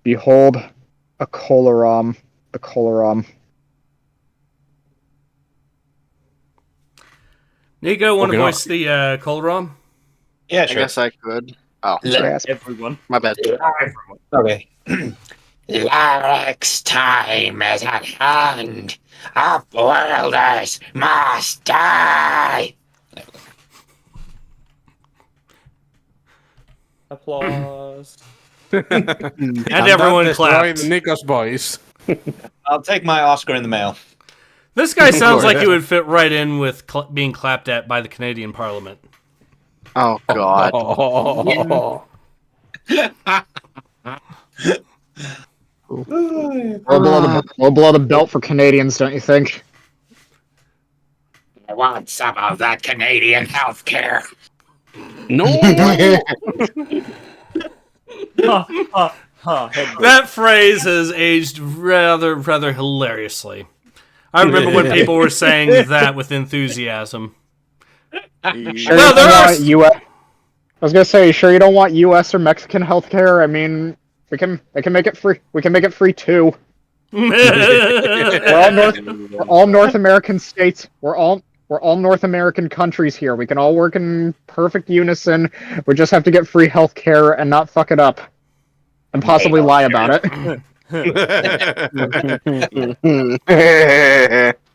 Behold, a Kolaram. Nico, want to Okay, voice the Kolaram? Yeah, I sure. guess I could. Oh, Grasp. Everyone. my bad. Okay. Larry's time is at hand. Upworlders must die. Applause. And everyone that clapped. destroyed Nico's voice. I'll take my Oscar in the mail. This guy sounds like he would fit right in with being clapped at by the Canadian Parliament. Oh God. Low below the belt for Canadians, don't you think? I want some of that Canadian healthcare. No! That phrase has aged rather hilariously. I remember when people were saying that with enthusiasm. Sure Well, there are I was gonna say, sure you don't want U.S. or Mexican healthcare? I mean, we can make it free. We can make it free too. We're all North American states. We're all North American countries here. We can all work in perfect unison. We just have to get free healthcare and not fuck it up, and possibly lie about it.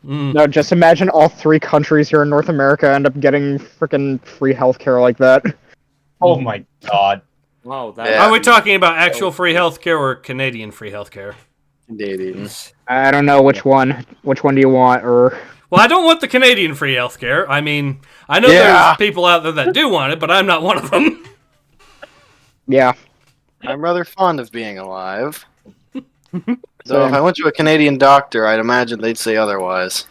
No, just imagine all three countries here in North America end up getting freaking free healthcare like that. Oh my god. Wow, that Yeah. Are we talking about actual free healthcare or Canadian free healthcare? Canadians. I don't know which one. Which one do you want? Or Well, I don't want the Canadian free healthcare. I mean, I know Yeah. there's people out there that do want it, but I'm not one of them. yeah, I'm rather fond of being alive. So if I went to a Canadian doctor, I'd imagine they'd say otherwise.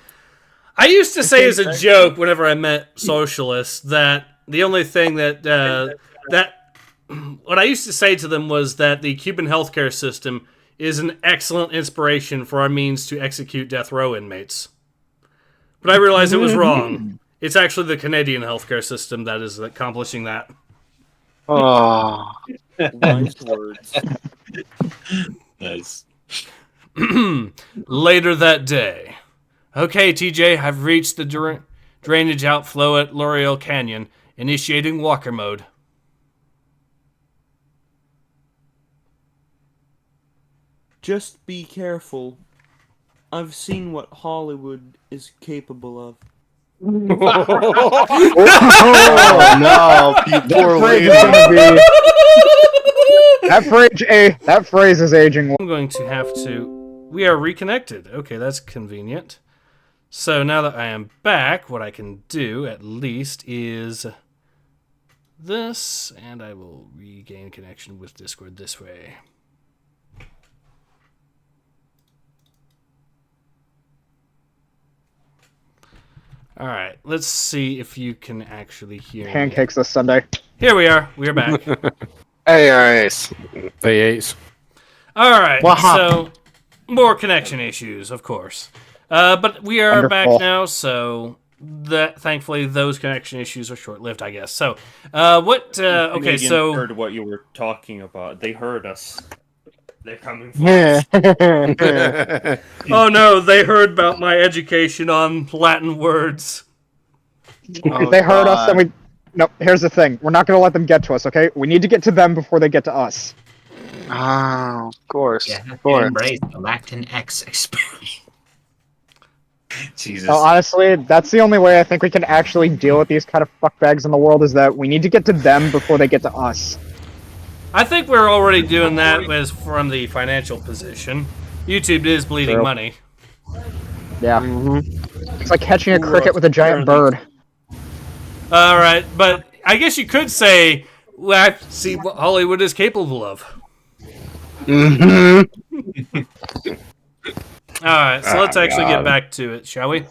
I used to say as a joke whenever I met socialists that the only thing that what I used to say to them was that the Cuban healthcare system is an excellent inspiration for our means to execute death row inmates. But I realized it was wrong. It's actually the Canadian healthcare system that is accomplishing that. Oh. wise words. Nice. Later that day. Okay, TJ, I've reached the drainage outflow at L'Oreal Canyon, initiating walker mode. Just be careful. I've seen what Hollywood is capable of. Oh no, you poor lady. that phrase is aging well. I'm going to have to... We are reconnected. Okay, that's convenient. So now that I am back, what I can do, at least, is this, and I will regain connection with Discord this way. All right, let's see if you can actually hear me. Pancakes this Sunday. Here we are. We're back. Hey, Ace. Hey, Ace. All right, What so more connection issues, of course. But we are back Wonderful. now, so thankfully those connection issues are short-lived, I guess. So, okay, Canadians so heard what you were talking about. They heard us. They're coming for us. oh no, they heard about my education on Latin words. Oh, They heard us, God. and we. No, here's the thing. We're not going to let them get to us, okay? We need to get to them before they get to us. Oh, of course. You Of have to course. embrace the Latinx experience. Jesus. So honestly, that's the only way I think we can actually deal with these kind of fuckbags in the world, is that we need to get to them before they get to us. I think we're already doing that as from the financial position. YouTube is bleeding True. money. Yeah. Mm-hmm. It's like catching a cricket with a giant bird. All right, but I guess you could say, let's see what Hollywood is capable of. Mm-hmm. All right, so let's actually get back to it, shall we?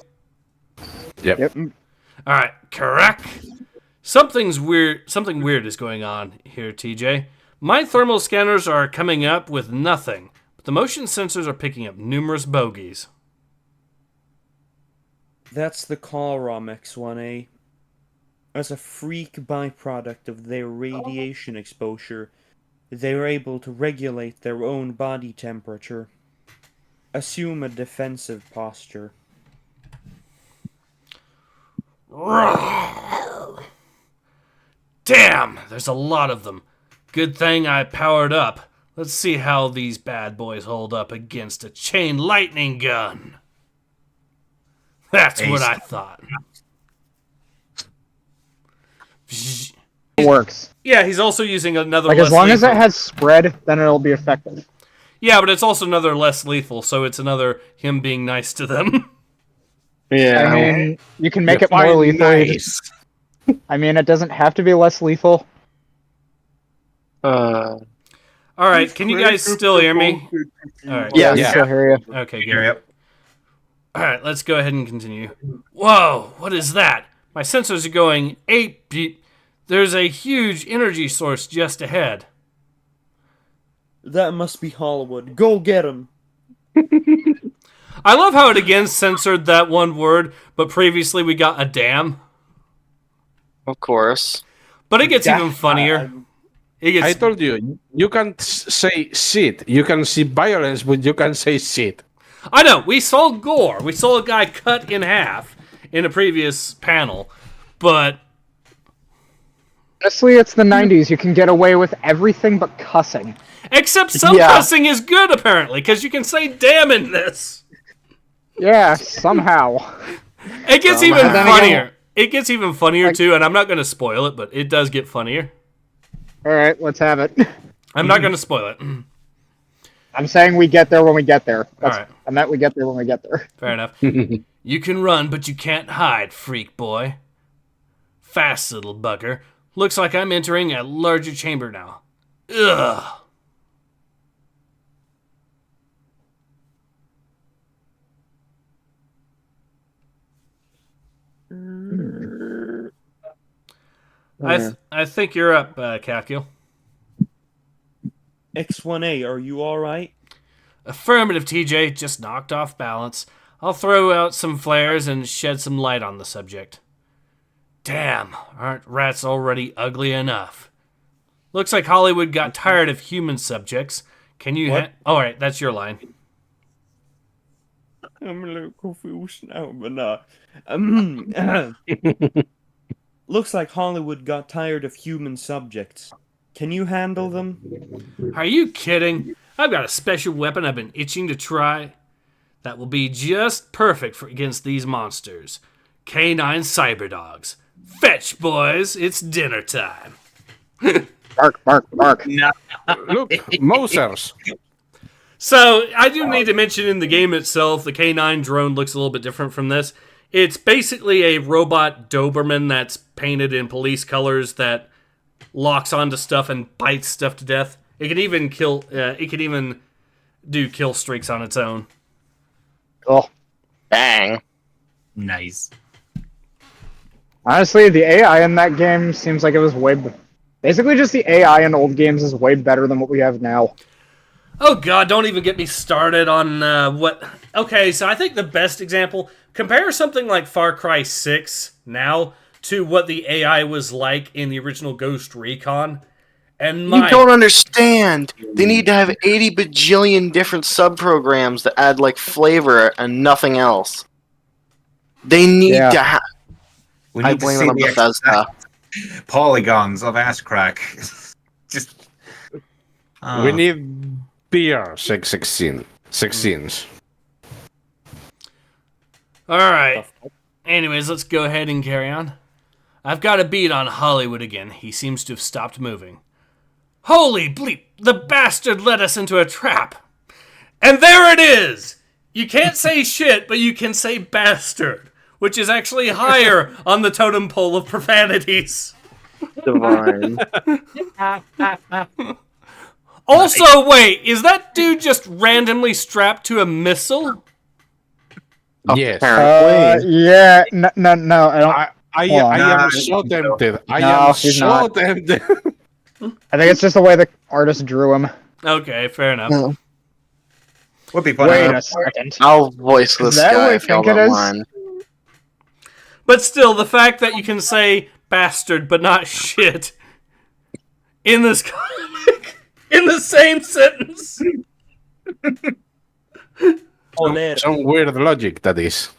Yep. All right, correct. Something weird is going on here, TJ. My thermal scanners are coming up with nothing, but the motion sensors are picking up numerous bogeys. That's the CIARAN X1A. As a freak byproduct of their radiation exposure, they are able to regulate their own body temperature. Assume a defensive posture. Damn, there's a lot of them. Good thing I powered up. Let's see how these bad boys hold up against a chain lightning gun. That's what I thought. It works. Yeah, he's also using another Like, less as long as lethal. it has spread, then it'll be effective. Yeah, but it's also another less lethal, so it's another him being nice to them. Yeah. I mean, you can make it more lethal. I mean, it doesn't have to be less lethal. All right, can you guys still hear me? All right. Yeah. I can still hear you. Okay, good. All right, let's go ahead and continue. Whoa, what is that? My sensors are going 8 beep. There's a huge energy source just ahead. That must be Hollywood. Go get him! I love how it again censored that one word, but previously we got a damn. Of course. But it gets even funnier. It I gets. told you, you can't say shit. You can see violence, but you can say shit. I know, we saw gore. We saw a guy cut in half in a previous panel, but Honestly, it's the 90s. You can get away with everything but cussing. except some Yeah. cussing is good apparently, because you can say damn in this. Yeah, somehow. It gets even Then again- funnier. It gets even funnier too, and I'm not going to spoil it, but it does get funnier. Alright, let's have it. I'm not going to spoil it. I'm saying we get there when we get there. That's, Alright. I meant we get there when we get there. Fair enough. You can run, but you can't hide, freak boy. Fast little bugger. Looks like I'm entering a larger chamber now. Ugh. I think you're up, Kakil. X1A, are you alright? Affirmative, TJ. Just knocked off balance. I'll throw out some flares and shed some light on the subject. Damn, aren't rats already ugly enough? Looks like Hollywood got tired of human subjects. Can you... What? Alright, that's your line. I'm a little confused now, but looks like Hollywood got tired of human subjects. Can you handle them? Are you kidding? I've got a special weapon I've been itching to try that will be just perfect for against these monsters. Canine cyberdogs. Fetch, boys. It's dinner time. Bark, bark, bark. Look, Mosers. So, I do need to mention in the game itself, the K9 drone looks a little bit different from this. It's basically a robot Doberman that's painted in police colors that locks onto stuff and bites stuff to death. It can even kill. It can even do kill streaks on its own. Oh, Bang. Nice. Honestly, the AI in that game seems like it was basically just the AI in old games is way better than what we have now. Oh god, don't even get me started on what... Okay, so I think the best example... Compare something like Far Cry 6 now to what the AI was like in the original Ghost Recon. And You don't understand. They need to have 80 bajillion different subprograms that add, like, flavor and nothing else. They need to have... We I need to blame see it on the Bethesda. polygons of ass crack. Just. We need beer 16s. Alright. Anyways, let's go ahead and carry on. I've got a beat on Hollywood again. He seems to have stopped moving. Holy bleep! The bastard led us into a trap! And there it is! You can't say shit, but you can say bastard, which is actually higher on the totem pole of profanities. Divine. Also, wait, is that dude just randomly strapped to a missile? Yes. Apparently. Yeah, no, I don't. I Hold on. am so tempted. I No, am he's so not. tempted. I think it's just the way the artist drew him. Okay, fair enough. No. Would be funny. Wait a second. I'll voice this that guy what if you y'all think it don't is? mind. But still, the fact that you can say bastard but not shit in this comic, in the same sentence. Some weird logic, that is.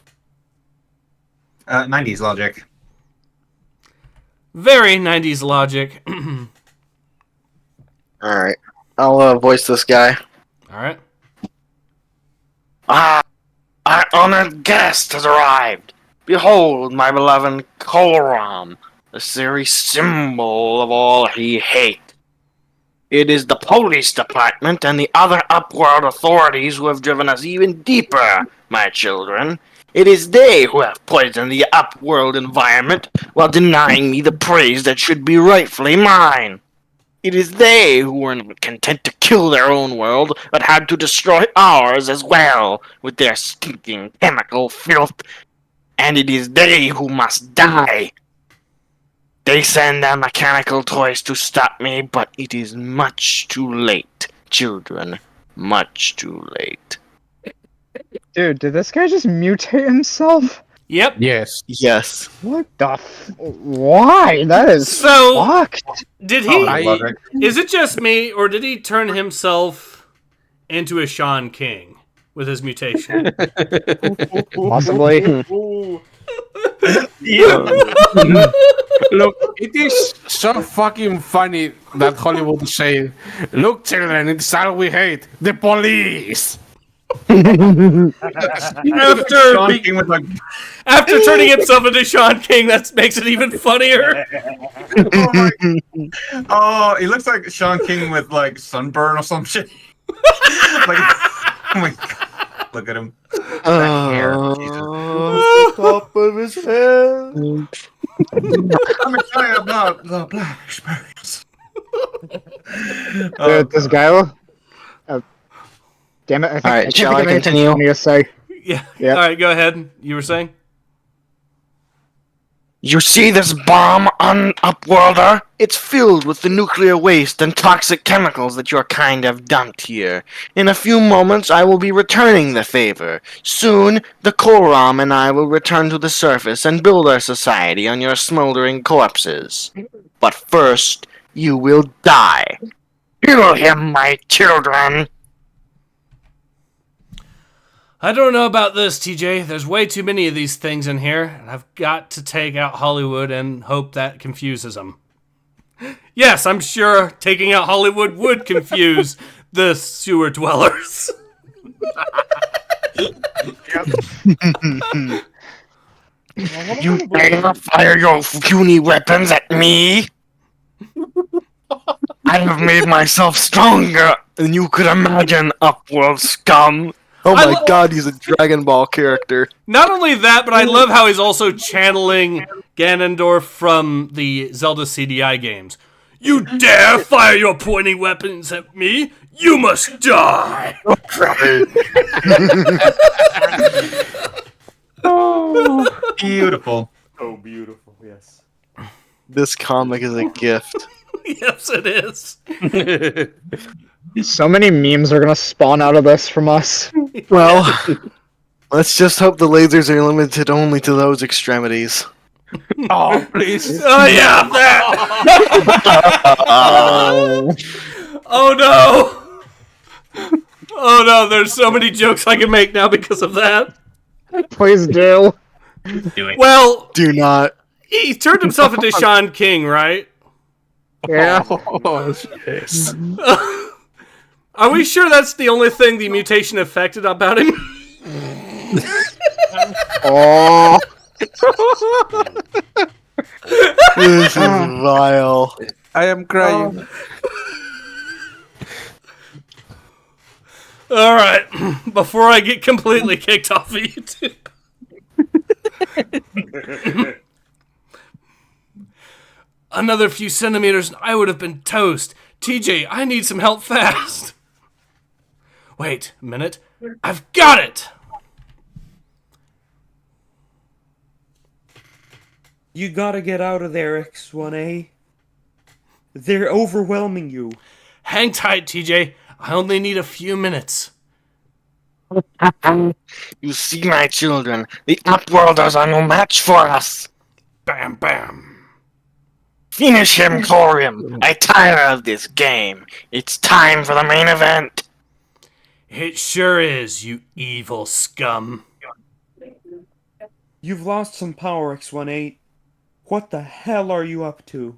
90s logic. Very 90s logic. Alright. I'll voice this guy. Alright. Ah! Our honored guest has arrived! Behold, my beloved Koloram, the very symbol of all he hates. It is the police department and the other upworld authorities who have driven us even deeper, my children. It is they who have poisoned the upworld environment while denying me the praise that should be rightfully mine. It is they who were not content to kill their own world, but had to destroy ours as well with their stinking chemical filth. And it is they who must die. They send their mechanical toys to stop me, but it is much too late, children. Much too late. Dude, did this guy just mutate himself? Yep. Yes. Yes. What the why? That is So, fucked. did he... Logic. Is it just me, or did he turn himself into a Sean King with his mutation? Possibly. Look, it is so fucking funny that Hollywood say, "Look, children, it's all we hate, the police." After turning himself into Sean King, that makes it even funnier. Oh, he looks like Sean King with like sunburn or some shit. Like, oh my god, look at him. Top of his head. Let me tell you about the black experience. Dude, this guy will. Damn it! I think Alright, I can't shall think I of anything continue? funny to say. Yeah. Yep. All right, go ahead. You were saying? You see this bomb on Upworlder? It's filled with the nuclear waste and toxic chemicals that your kind have dumped here. In a few moments, I will be returning the favor. Soon, the Koram and I will return to the surface and build our society on your smoldering corpses. But first, you will die. Kill him, my children! I don't know about this, TJ. There's way too many of these things in here, and I've got to take out Hollywood and hope that confuses them. Yes, I'm sure taking out Hollywood would confuse the sewer dwellers. You dare fire your puny weapons at me? I have made myself stronger than you could imagine, Upworld scum. Oh my god, he's a Dragon Ball character. Not only that, but I love how he's also channeling Ganondorf from the Zelda CDI games. You dare fire your pointing weapons at me? You must die! Beautiful. Oh, beautiful. Yes. This comic is a gift. Yes, it is. So many memes are gonna spawn out of this from us. Well, let's just hope the lasers are limited only to those extremities. Oh, please. Oh yeah, that. Oh no. Oh no, there's so many jokes I can make now because of that. Please do. Do it. Well, Do not. he turned himself into Sean King, right? Yeah. Oh, yes. Are we sure that's the only thing the mutation affected about him? Oh. This is vile. I am crying. All right, before I get completely kicked off of YouTube. Another few centimeters and I would have been toast. TJ, I need some help fast. Wait a minute. I've got it! You gotta get out of there, X1A. They're overwhelming you. Hang tight, TJ. I only need a few minutes. You see, my children, the Upworlders are no match for us. Bam, bam. Finish him, Thorium. I tire of this game. It's time for the main event. It sure is, you evil scum. You've lost some power, X1A. What the hell are you up to?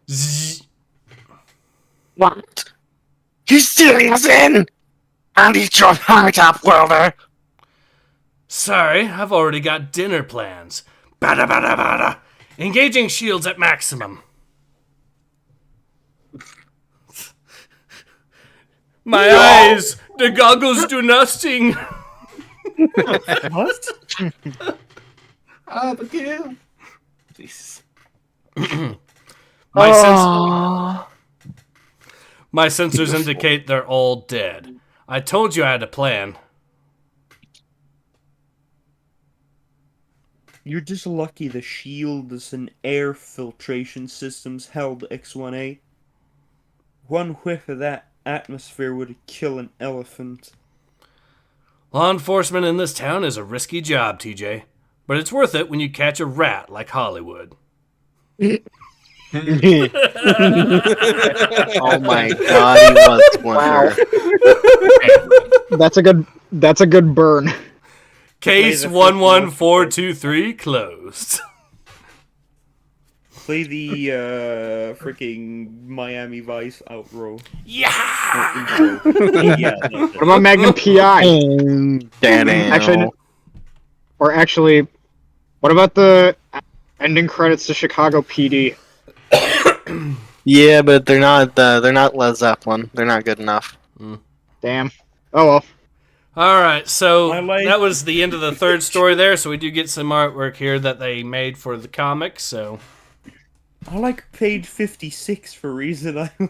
Zzz. What? He's stealing us in! I'll eat your heart, Upworlder! Sorry, I've already got dinner plans. Bada bada bada. Engaging shields at maximum. My eyes! The goggles do nothing! What? Oh, the kill. Jesus. My sensors indicate they're all dead. I told you I had a plan. You're just lucky the shields and air filtration systems held X1A. One whiff of that atmosphere would kill an elephant. Law enforcement in this town is a risky job, TJ. But it's worth it when you catch a rat like Hollywood. Oh my god, he was Splinter. That's a good burn. Case 11423 closed. Play the freaking Miami Vice outro. Yeah! Intro. Yeah, What about Magnum PI? Actually, what about the ending credits to Chicago PD? Yeah, but they're not Led Zeppelin. They're not good enough. Damn. Oh well. Alright, so I like- that was the end of the third story there, so we do get some artwork here that they made for the comic, so... I like page 56 for a reason I will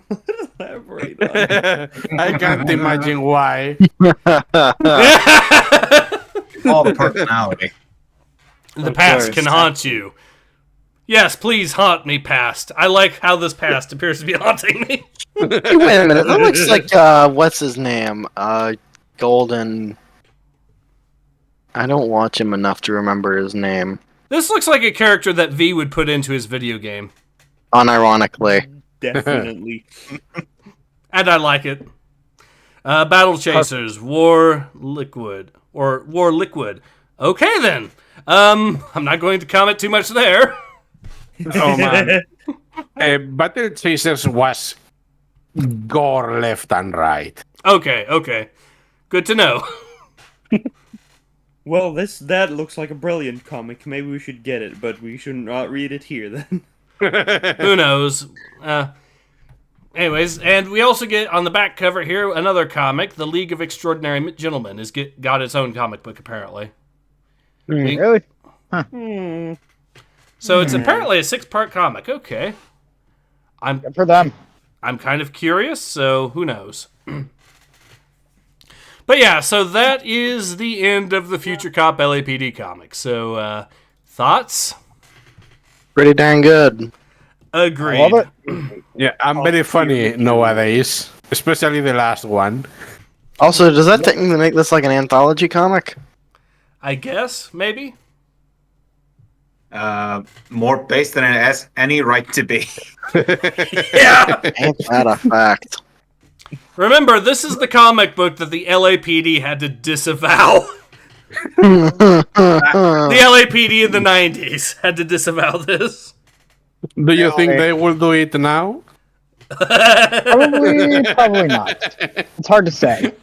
elaborate on. I can't imagine why. All the personality. The past can haunt you. Yes, please haunt me, past. I like how this past appears to be haunting me. Hey, wait a minute. That looks like what's his name? Golden. I don't watch him enough to remember his name. This looks like a character that V would put into his video game. Unironically. Definitely. And I like it. Battle Chasers, War Liquid. Okay then. I'm not going to comment too much there. Oh man. Battle Chasers was gore left and right. Okay. Good to know. Well, that looks like a brilliant comic. Maybe we should get it, but we should not read it here then. Who knows? Anyways, and we also get on the back cover here another comic, The League of Extraordinary Gentlemen, got its own comic book apparently. Really? So it's apparently a 6-part comic. Okay, Good for them. I'm kind of curious, so who knows? But yeah, so that is the end of the Future Cop LAPD comic. So Thoughts? Pretty dang good. Agreed. I love it. Yeah, I'm very funny nowadays, especially the last one. Also, does that technically make this like an anthology comic? I guess, maybe? More based than it has any right to be. Yeah! Ain't that a fact? Remember, this is the comic book that the LAPD had to disavow. The LAPD in the 90s had to disavow this. Do you think they will do it now? Probably not. It's hard to say.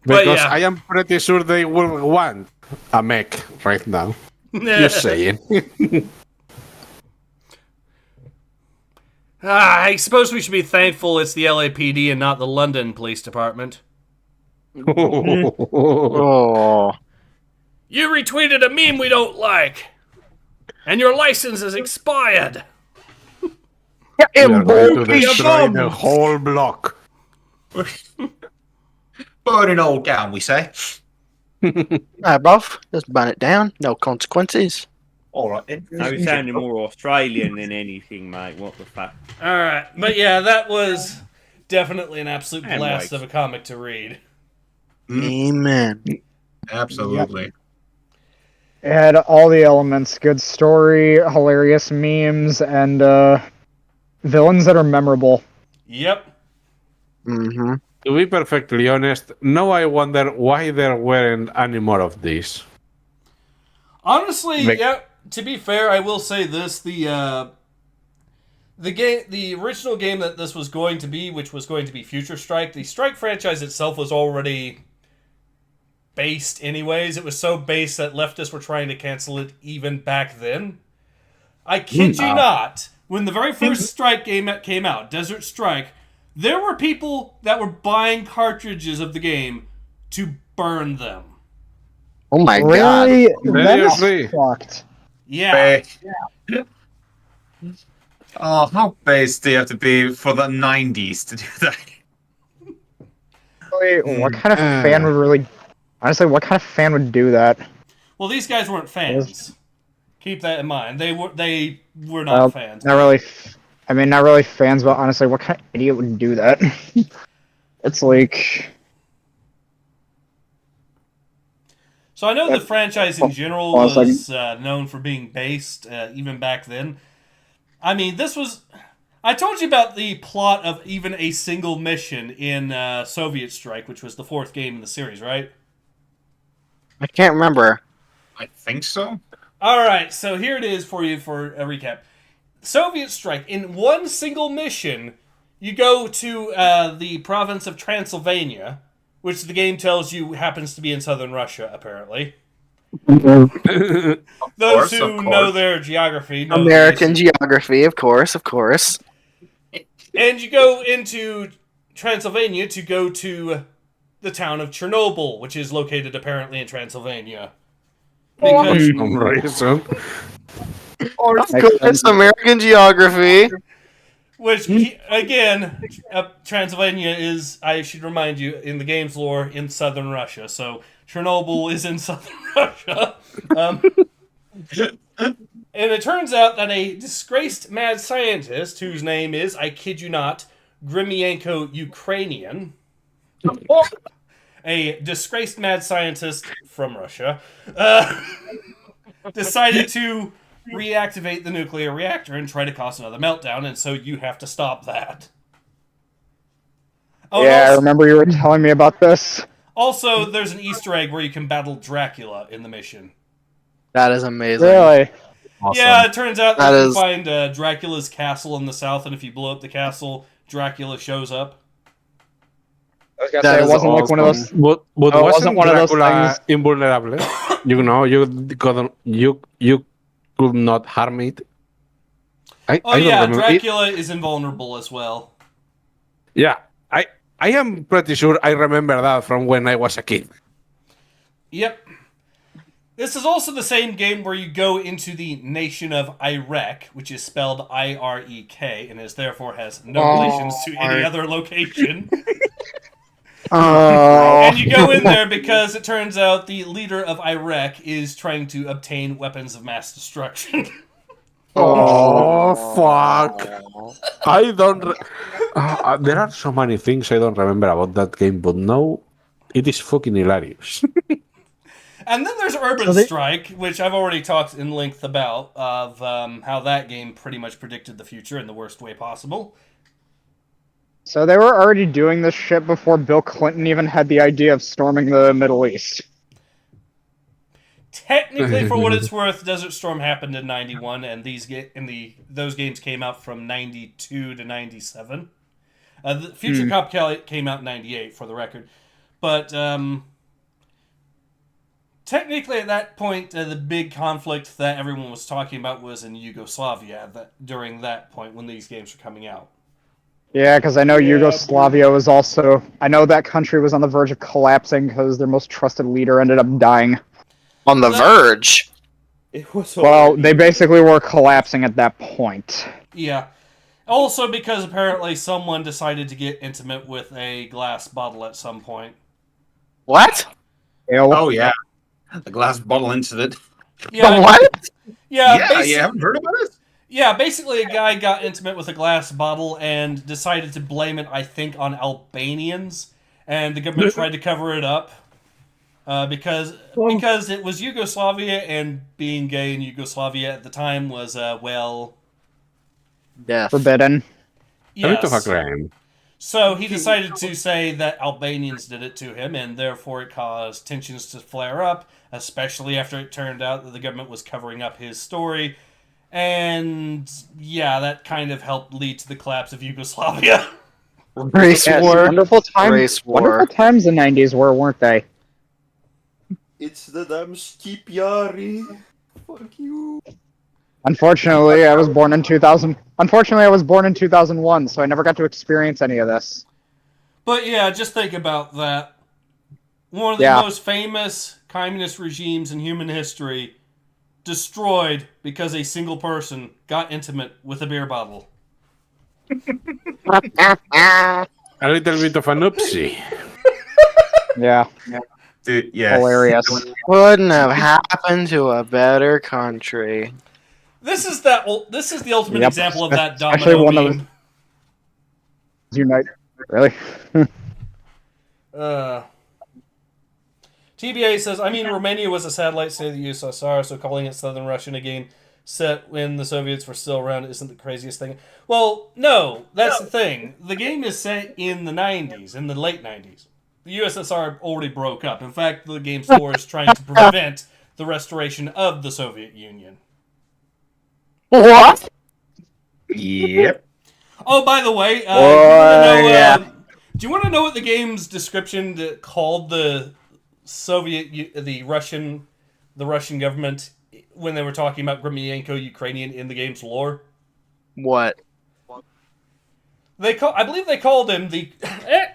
Because yeah. I am pretty sure they will want a mech right now. Just saying. I suppose we should be thankful it's the LAPD and not the London Police Department. Oh. You retweeted a meme we don't like, and your license is expired. We are going to destroy the whole block. Burn it all down, we say. Alright, bruv. Just burn it down. No consequences. All right, then. I was sounding more Australian than anything, mate. What the fuck? Alright, but yeah, that was definitely an absolute And blast white. of a comic to read. Amen. Absolutely. It had all the elements: good story, hilarious memes, and villains that are memorable. Yep. Mm-hmm. To be perfectly honest, now I wonder why there weren't any more of these. Honestly, Make- yeah, to be fair, I will say this, the original game that this was going to be, which was going to be Future Strike, the Strike franchise itself was already based anyways. It was so based that leftists were trying to cancel it even back then. I kid you not, when the very first Strike game came out, Desert Strike, there were people that were buying cartridges of the game to burn them. Oh my god. Really? That Seriously? is fucked. Yeah. Oh, how based do you have to be for the 90s to do that? Really, what kind of fan would really... Honestly, what kind of fan would do that? Well, these guys weren't fans. Keep that in mind. They were not fans. Not really... not really fans, but honestly, what kind of idiot would do that? It's like... So I know the franchise in general was known for being based, even back then. I mean, this was... I told you about the plot of even a single mission in Soviet Strike, which was the fourth game in the series, right? I can't remember. I think so. Alright, so here it is for you for a recap. Soviet Strike, in one single mission, you go to the province of Transylvania, which the game tells you happens to be in southern Russia, apparently. Those who know their geography know American geography, of course, of course. And you go into Transylvania to go to the town of Chernobyl, which is located apparently in Transylvania. Because Of course, American geography. Which, again, Transylvania is, I should remind you, in the game's lore, in southern Russia. So, Chernobyl is in southern Russia. And it turns out that a disgraced mad scientist, whose name is, I kid you not, Grimienko Ukrainian, a disgraced mad scientist from Russia, decided to reactivate the nuclear reactor and try to cause another meltdown, and so you have to stop that. Oh, Yeah, I remember you were telling me about this. Also, there's an Easter egg where you can battle Dracula in the mission. That is amazing. Really? Awesome. Yeah, it turns out that That you is- find Dracula's castle in the south, and if you blow up the castle, Dracula shows up. I was gonna That say, it is wasn't like one of those... But Oh, it wasn't one of those Dracula things- invulnerable? You know, you could not harm it. I don't Yeah, remember. Dracula is invulnerable as well. Yeah, I am pretty sure I remember that from when I was a kid. Yep. This is also the same game where you go into the nation of Iraq, which is spelled I-R-E-K, and is therefore has no relations to any other location. Oh. And you go in there because it turns out the leader of Iraq is trying to obtain weapons of mass destruction. Oh, fuck. I don't... there are so many things I don't remember about that game, but no, it is fucking hilarious. And then there's Urban Strike, which I've already talked in length about, of how that game pretty much predicted the future in the worst way possible. So they were already doing this shit before Bill Clinton even had the idea of storming the Middle East. Technically, for what it's worth, Desert Storm happened in '91, and those games came out from '92 to '97. The Future Cop came out in '98, for the record. But technically, at that point, the big conflict that everyone was talking about was in Yugoslavia during that point when these games were coming out. Yeah, because I know Yugoslavia was also... I know that country was on the verge of collapsing because their most trusted leader ended up dying. On the verge. It was Well, they basically were collapsing at that point. Yeah. Also because apparently someone decided to get intimate with a glass bottle at some point. What? Oh, yeah. The glass bottle incident. Yeah. What? Yeah, You haven't heard about it? Yeah, basically a guy got intimate with a glass bottle and decided to blame it, I think, on Albanians. And the government tried to cover it up. Because it was Yugoslavia, and being gay in Yugoslavia at the time was, Death. Forbidden. A bit of a yes. crime. So he decided to say that Albanians did it to him, and therefore it caused tensions to flare up, especially after it turned out that the government was covering up his story. And, yeah, that kind of helped lead to the collapse of Yugoslavia. Race Yeah, war. wonderful times the 90s were, weren't they? It's the damn Skipiari. Fuck you. Unfortunately, I was born in 2000. Unfortunately, I was born in 2001, so I never got to experience any of this. But yeah, just think about that. One of the most famous communist regimes in human history destroyed because a single person got intimate with a beer bottle. A little bit of an oopsie. Yeah. Dude, yeah. Hilarious. Wouldn't have happened to a better country. This is the ultimate example of that Actually, domino one meme. of them. Unite. Really? TBA says, I mean, Romania was a satellite state of the USSR, so calling it Southern Russian again, set when the Soviets were still around, isn't the craziest thing. Well, no, that's the thing. The game is set in the 90s, in the late 90s. The USSR already broke up. In fact, the game's lore is trying to prevent the restoration of the Soviet Union. What? Yep. Oh, by the way, do you want to know what the game's description called the Russian government when they were talking about Gromyanko-Ukrainian in the game's lore? What? I believe they called him the...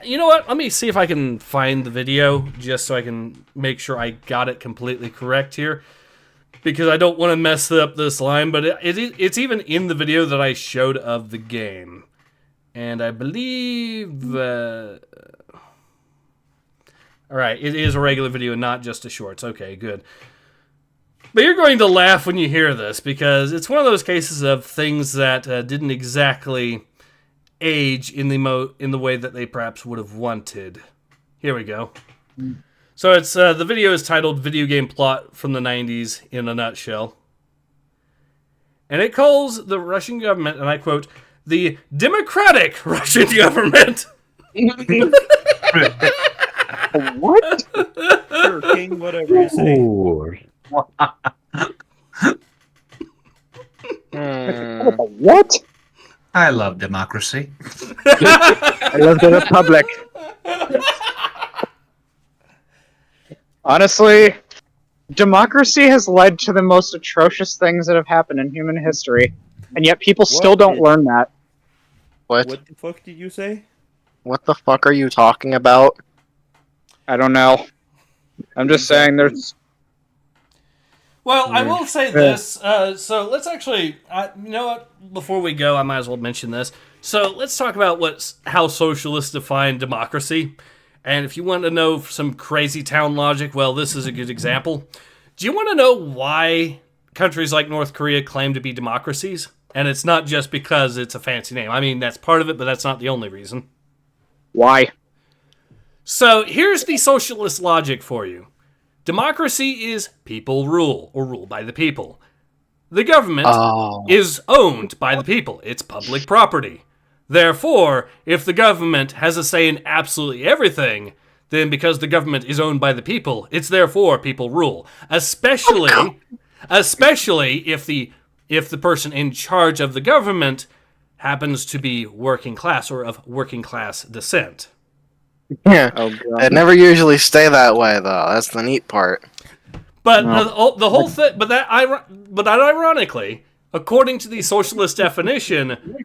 you know what? Let me see if I can find the video, just so I can make sure I got it completely correct here. Because I don't want to mess up this line, but it's even in the video that I showed of the game. And I believe... Alright, it is a regular video and not just a shorts. Okay, good. But you're going to laugh when you hear this, because it's one of those cases of things that didn't exactly age in the way that they perhaps would have wanted. Here we go. So it's the video is titled "Video Game Plot from the 90s in a Nutshell," and it calls the Russian government, and I quote, "the democratic Russian government." What? Sure, King, whatever you say. What? I love democracy. I love the Republic. Honestly, democracy has led to the most atrocious things that have happened in human history, and yet people still don't learn that. What? What the fuck did you say? What the fuck are you talking about? I don't know. I'm just saying there's... Well, I will say this. So let's actually, you know what? Before we go, I might as well mention this. So let's talk about how socialists define democracy. And if you want to know some crazy town logic, well, this is a good example. Do you want to know why countries like North Korea claim to be democracies? And it's not just because it's a fancy name. I mean, that's part of it, but that's not the only reason. Why? So here's the socialist logic for you. Democracy is people rule, or rule by the people. The government is owned by the people. It's public property. Therefore, if the government has a say in absolutely everything, then because the government is owned by the people, it's therefore people rule. Especially if the person in charge of the government happens to be working class or of working class descent. Yeah, it never usually stay that way though. That's the neat part. But the whole thing, but ironically, according to the socialist definition,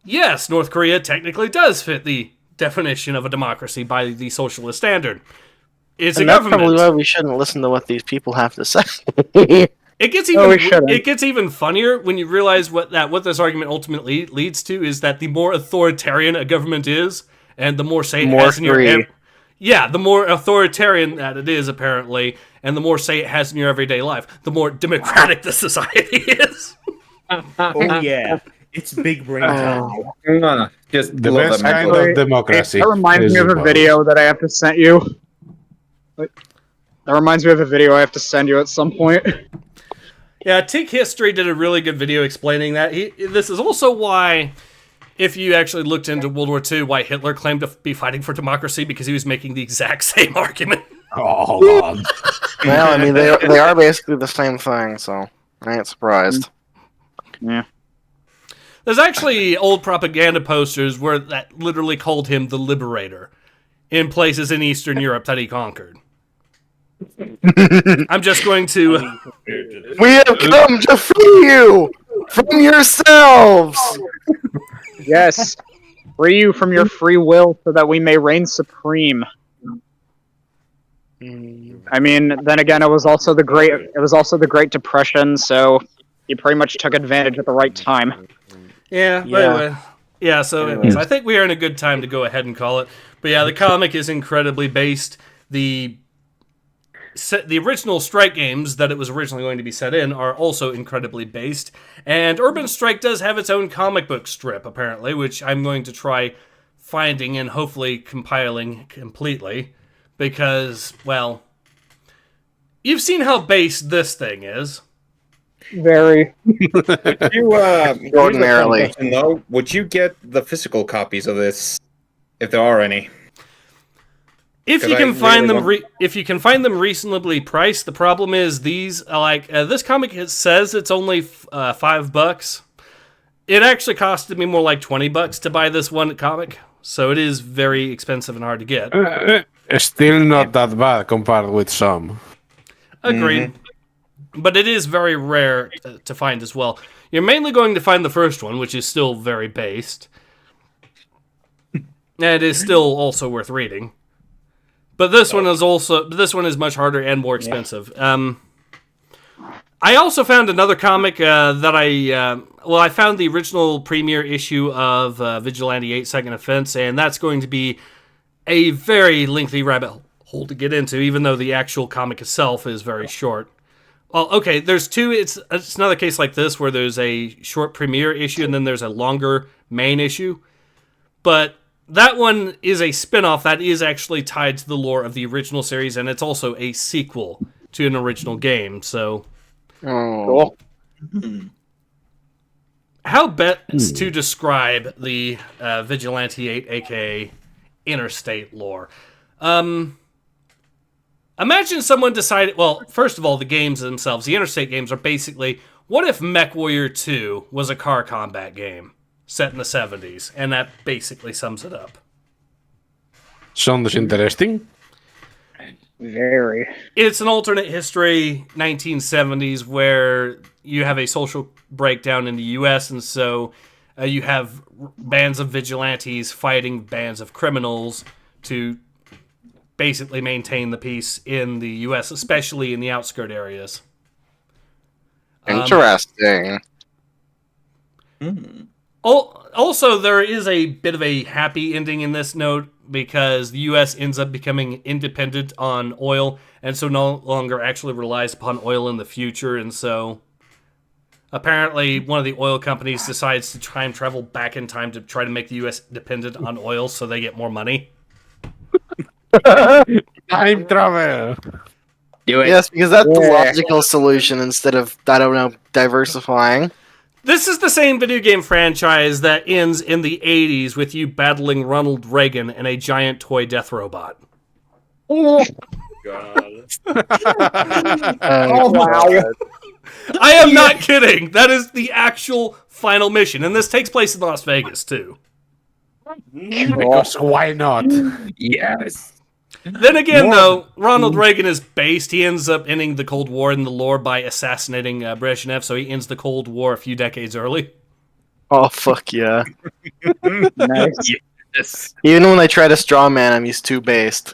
yes, North Korea technically does fit the definition of a democracy by the socialist standard. It's a government. That's probably why we shouldn't listen to what these people have to say. It gets even funnier when you realize what this argument ultimately leads to is that the more authoritarian a government is, and the more say it has in your the more authoritarian that it is apparently, and the more say it has in your everyday life, the more democratic the society is. Oh yeah, it's big brain time. No, just The best kind of democracy. That reminds me of a video that I have to send you. That reminds me of a video I have to send you at some point. Yeah, Tick History did a really good video explaining that. This is also why, if you actually looked into World War II, why Hitler claimed to be fighting for democracy, because he was making the exact same argument. Oh, God. Well, I mean, they are basically the same thing, so I ain't surprised. Yeah. There's actually old propaganda posters where that literally called him the Liberator in places in Eastern Europe that he conquered. I'm just going to... We have come to free you from yourselves! Yes. Free you from your free will so that we may reign supreme. I mean, then again, it was also the Great Depression, so he pretty much took advantage at the right time. Yeah, anyway. Yeah, so anyways, I think we are in a good time to go ahead and call it. But yeah, the comic is incredibly based. The original Strike games that it was originally going to be set in are also incredibly based. And Urban Strike does have its own comic book strip, apparently, which I'm going to try finding and hopefully compiling completely. Because, well, you've seen how based this thing is. Very. Ordinarily. Would you get the physical copies of this, if there are any? If you can find them, if you can find them reasonably priced, the problem is these this comic says it's only $5. It actually costed me more like $20 to buy this one comic, so it is very expensive and hard to get. Still not that bad compared with some. Agreed. But it is very rare to find as well. You're mainly going to find the first one, which is still very based. And it is still also worth reading. But this one is much harder and more expensive. I also found another comic that I found the original premiere issue of Vigilante 8 Second Offense, and that's going to be a very lengthy rabbit hole to get into, even though the actual comic itself is very short. Well, okay, there's two. It's another case like this where there's a short premiere issue and then there's a longer main issue. But that one is a spin-off that is actually tied to the lore of the original series, and it's also a sequel to an original game, so... Oh. Cool. How best to describe the Vigilante 8, aka Interstate lore? Imagine someone decided... Well, first of all, the games themselves, the Interstate games are basically... What if MechWarrior 2 was a car combat game set in the 70s? And that basically sums it up. Sounds interesting. Very. It's an alternate history 1970s where you have a social breakdown in the U.S. and so you have bands of vigilantes fighting bands of criminals to basically maintain the peace in the U.S., especially in the outskirt areas. Interesting. Also, there is a bit of a happy ending in this note. because the U.S. ends up becoming independent on oil, and so no longer actually relies upon oil in the future. And so apparently one of the oil companies decides to time travel back in time to try to make the U.S. dependent on oil so they get more money. Time travel. Do it. Yes, because that's the logical solution instead of, I don't know, diversifying. This is the same video game franchise that ends in the 80s with you battling Ronald Reagan and a giant toy death robot. God. wow. I am not kidding. That is the actual final mission. And this takes place in Las Vegas, too. Because why not? Yes. Then again, though, Ronald Reagan is based. He ends up ending the Cold War in the lore by assassinating Brezhnev, so he ends the Cold War a few decades early. Oh, fuck yeah. Nice. Yes. Even when they try to strawman him, he's too based.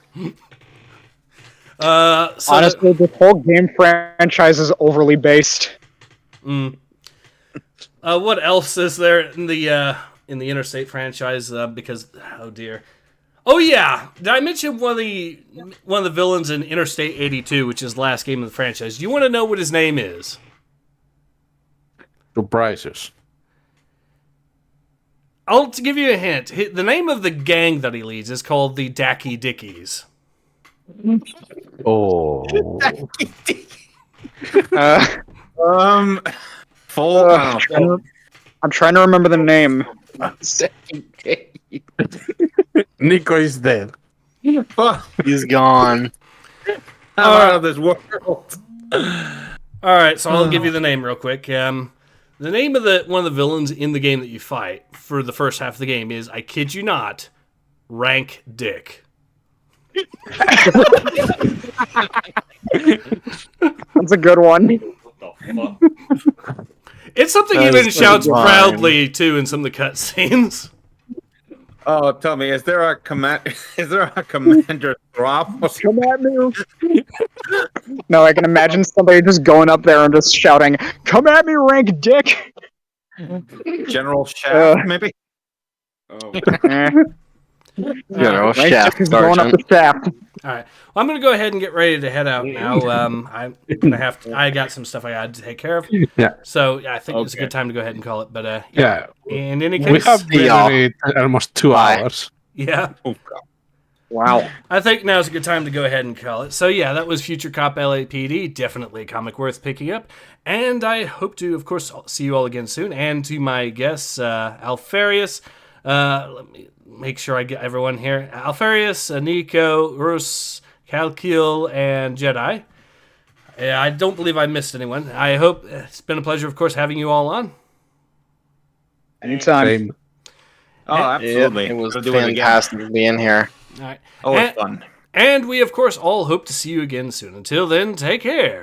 Honestly, this whole game franchise is overly based. What else is there in the Interstate franchise? Because, oh dear. Oh yeah, did I mention one of the villains in Interstate 82, which is the last game of the franchise? Do you want to know what his name is? Surprises. I'll give you a hint. The name of the gang that he leads is called the Dacky Dickies. Oh. Full. I'm trying to remember the name. Nico is dead. He's gone. I'm out of this world. All right, so I'll give you the name real quick. The name of one of the villains in the game that you fight for the first half of the game is, I kid you not, Rank Dick. That's a good one. It's something he That even is shouts fine. proudly too in some of the cutscenes. Oh, tell me, is there a commander drop? Come at me. No, I can imagine somebody just going up there and just shouting, "Come at me, Rank Dick!" General Shaft, maybe? Oh. Eh. General Rank Shaft Dick is going up Sergeant. the shaft. All right, well, I'm gonna go ahead and get ready to head out now. I'm gonna have to. I got some stuff I got to take care of. Yeah. So yeah, I think it's a Okay. good time to go ahead and call it. But Yeah. in any We case, have been almost 2 Bye. hours. yeah, Oh, God. Wow. I think now's a good time to go ahead and call it. So yeah, that was Future Cop LAPD. Definitely a comic worth picking up. And I hope to, of course, see you all again soon. And to my guests, Alfarius. Let me make sure I get everyone here. Alfarius, Nico, Rus, Calcul, and Jedi. I don't believe I missed anyone. I hope it's been a pleasure, of course, having you all on. Anytime. Same. Oh, absolutely. It was We'll do it again. fantastic being here. All right. Always fun. And we, of course, all hope to see you again soon. Until then, take care.